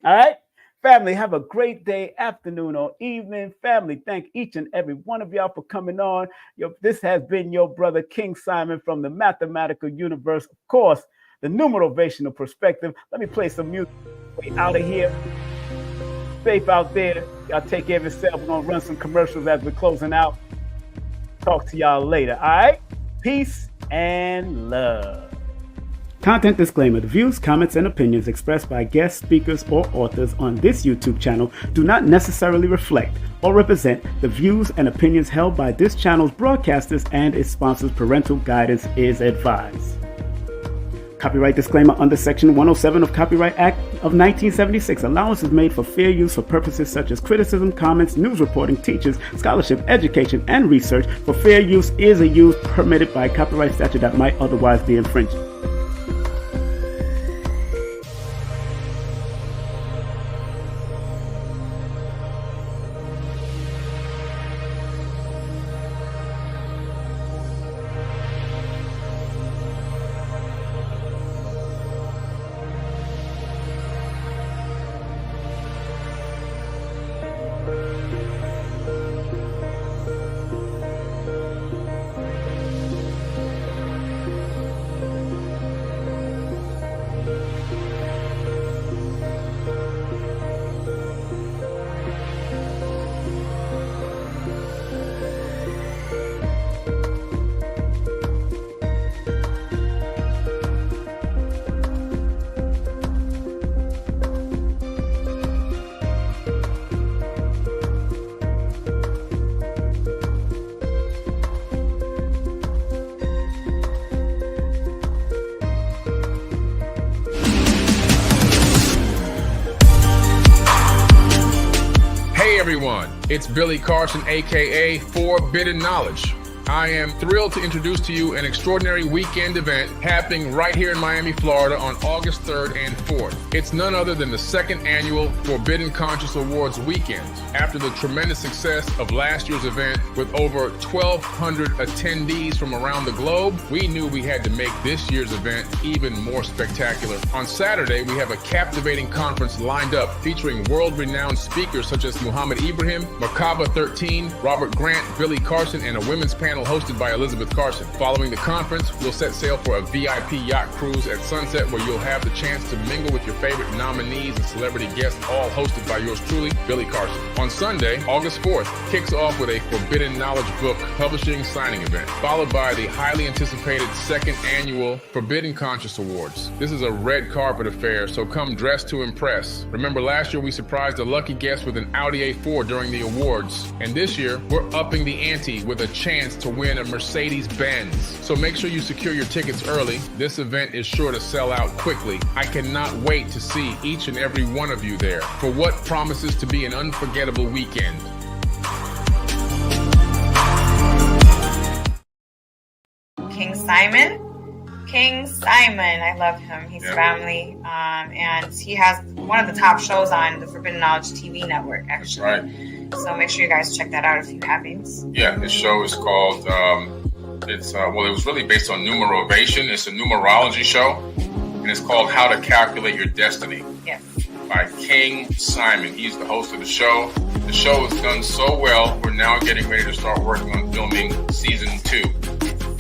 All right? Family, have a great day, afternoon, or evening. Family, thank each and every one of y'all for coming on. This has been your brother, King Simon, from the mathematical universe. Of course, the numerovational perspective. Let me play some music. Way out of here. Safe out there. Y'all take care of yourself. We're going to run some commercials as we're closing out. Talk to y'all later. All right? Peace and love. Content disclaimer. The views, comments, and opinions expressed by guest speakers or authors on this YouTube channel do not necessarily reflect or represent the views and opinions held by this channel's broadcasters and its sponsors. Parental guidance is advised. Copyright disclaimer under Section 107 of Copyright Act of 1976. Allowance is made for fair use for purposes such as criticism, comments, news reporting, teachers, scholarship, education, and research. For fair use is a use permitted by copyright statute that might otherwise be infringing. everyone. It's Billy Carson, aka Forbidden Knowledge. I am thrilled to introduce to you an extraordinary weekend event happening right here in Miami, Florida on August 3rd and 4th. It's none other than the second annual Forbidden Conscious Awards weekend. After the tremendous success of last year's event with over 1,200 attendees from around the globe, we knew we had to make this year's event even more spectacular. On Saturday, we have a captivating conference lined up featuring world-renowned speakers such as Muhammad Ibrahim, Merkaba 13, Robert Grant, Billy Carson, and a women's panel hosted by Elizabeth Carson. Following the conference, we'll set sail for a VIP yacht cruise at sunset where you'll have the chance to mingle with your favorite nominees and celebrity guests, all hosted by yours truly, Billy Carson. On Sunday, August 4th, kicks off with a Forbidden Knowledge book publishing signing event, followed by the highly anticipated second annual Forbidden Conscious Awards. This is a red carpet affair, so come dressed to impress. Remember, last year we surprised a lucky guest with an Audi A4 during the awards, and this year we're upping the ante with a chance to win a Mercedes-Benz. So make sure you secure your tickets early. This event is sure to sell out quickly. I cannot wait to see each and every one of you there for what promises to be an unforgettable weekend. King Simon. King Simon, I love him. He's family, and he has one of the top shows on the Forbidden Knowledge TV network, actually. That's right. So make sure you guys check that out if you haven't. Yeah, this show is called, it was really based on numerovation. It's a numerology show, and it's called How to Calculate Your Destiny. Yes. By King Simon. He's the host of the show. The show has done so well, we're now getting ready to start working on filming season 2.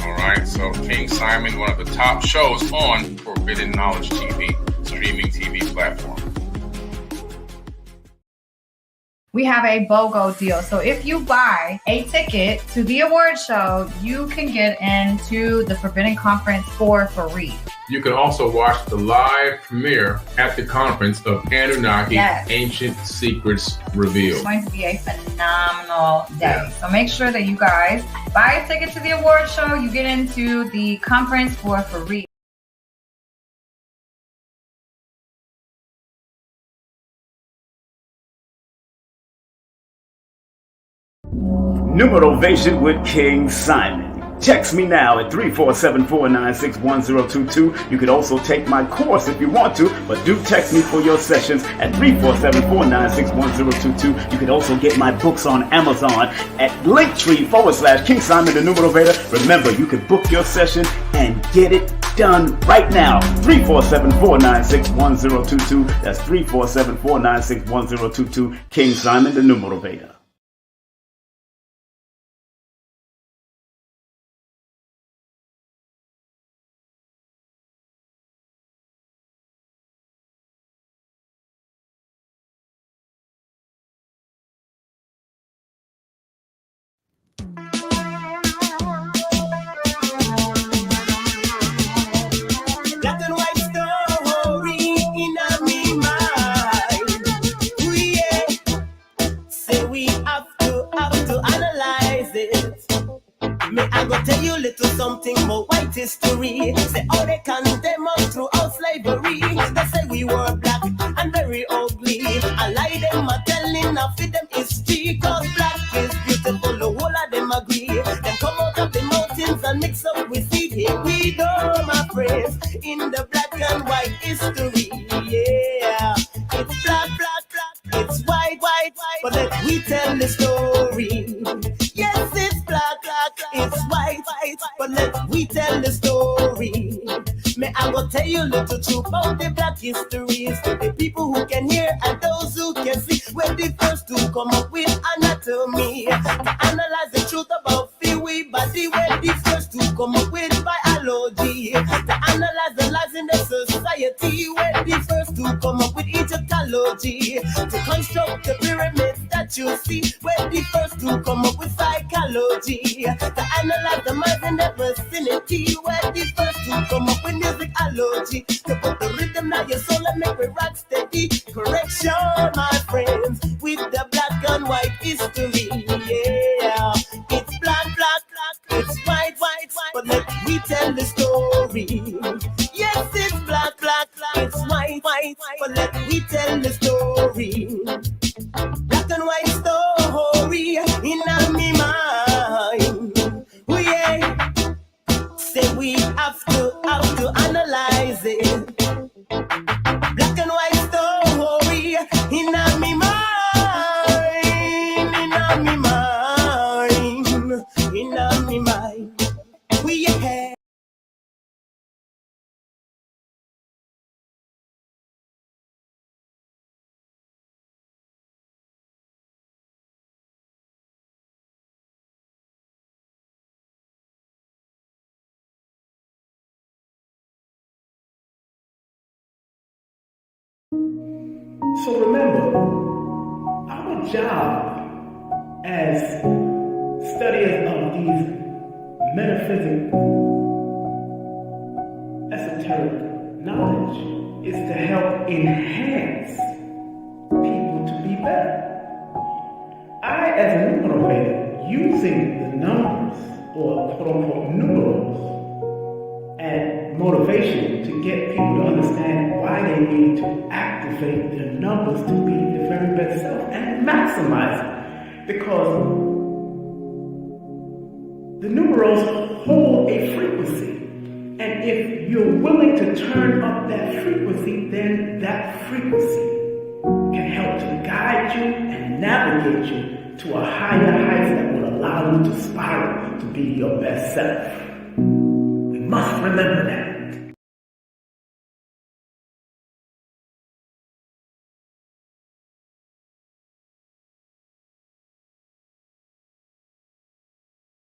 All right, so King Simon, one of the top shows on Forbidden Knowledge TV, streaming TV platform. We have a BOGO deal. So if you buy a ticket to the award show, you can get into the Forbidden Conference for free. You can also watch the live premiere at the conference of Anunnaki Ancient Secrets Revealed. It's going to be a phenomenal day. So make sure that you guys buy a ticket to the award show. You get into the conference for free. Numerovation with King Simon. Text me now at 347-496-1022. You can also take my course if you want to, but do text me for your sessions at 347-496-1022. You can also get my books on Amazon at Linktree/King Simon the Numerovator. Remember, you can book your session and get it done right now. 347-496-1022. That's 347-496-1022. King Simon the Numerovator. Something more white history. Say how they condemn us throughout slavery. They say we were black and very ugly. I lie them are telling of them history. Cause black is beautiful, the whole of them agree. Them come out of the mountains and mix up with seed. Here we go, my friends, in the black and white history. Yeah, it's black, black, black. It's white, white, white. But let we tell the story. Yes, it's black, black, black. It's white, white. But let we tell the story. May I go tell you a little truth about the black histories. To the people who can hear and those who can see. We're the first to come up with anatomy. To analyze the truth about we body. We're the first to come up with biology. To analyze the lives in the society. We're the first to come up with Egyptology. To construct the pyramids that you see. We're the first to come up with psychology. To analyze the minds in the vicinity. We're the first to come up with musicology. To put the rhythm in your soul and make it rock steady. Correction, my friends, with the black and white history. Yeah, it's black, black, black. It's white, white, white. But let me tell the story. Yes, it's black, black, black. It's white, white, white. But let me tell the story. Black and white story. So remember, our job as studiers of these metaphysical, esoteric knowledge is to help enhance people to be better. I, as a numerovator, using the numbers, or quote-unquote numerals, and motivation to get people to understand why they need to activate their numbers to be their very best self and maximize it. Because the numerals hold a frequency. And if you're willing to turn up that frequency, then that frequency can help to guide you and navigate you to a higher height that will allow you to spiral to be your best self. We must remember that.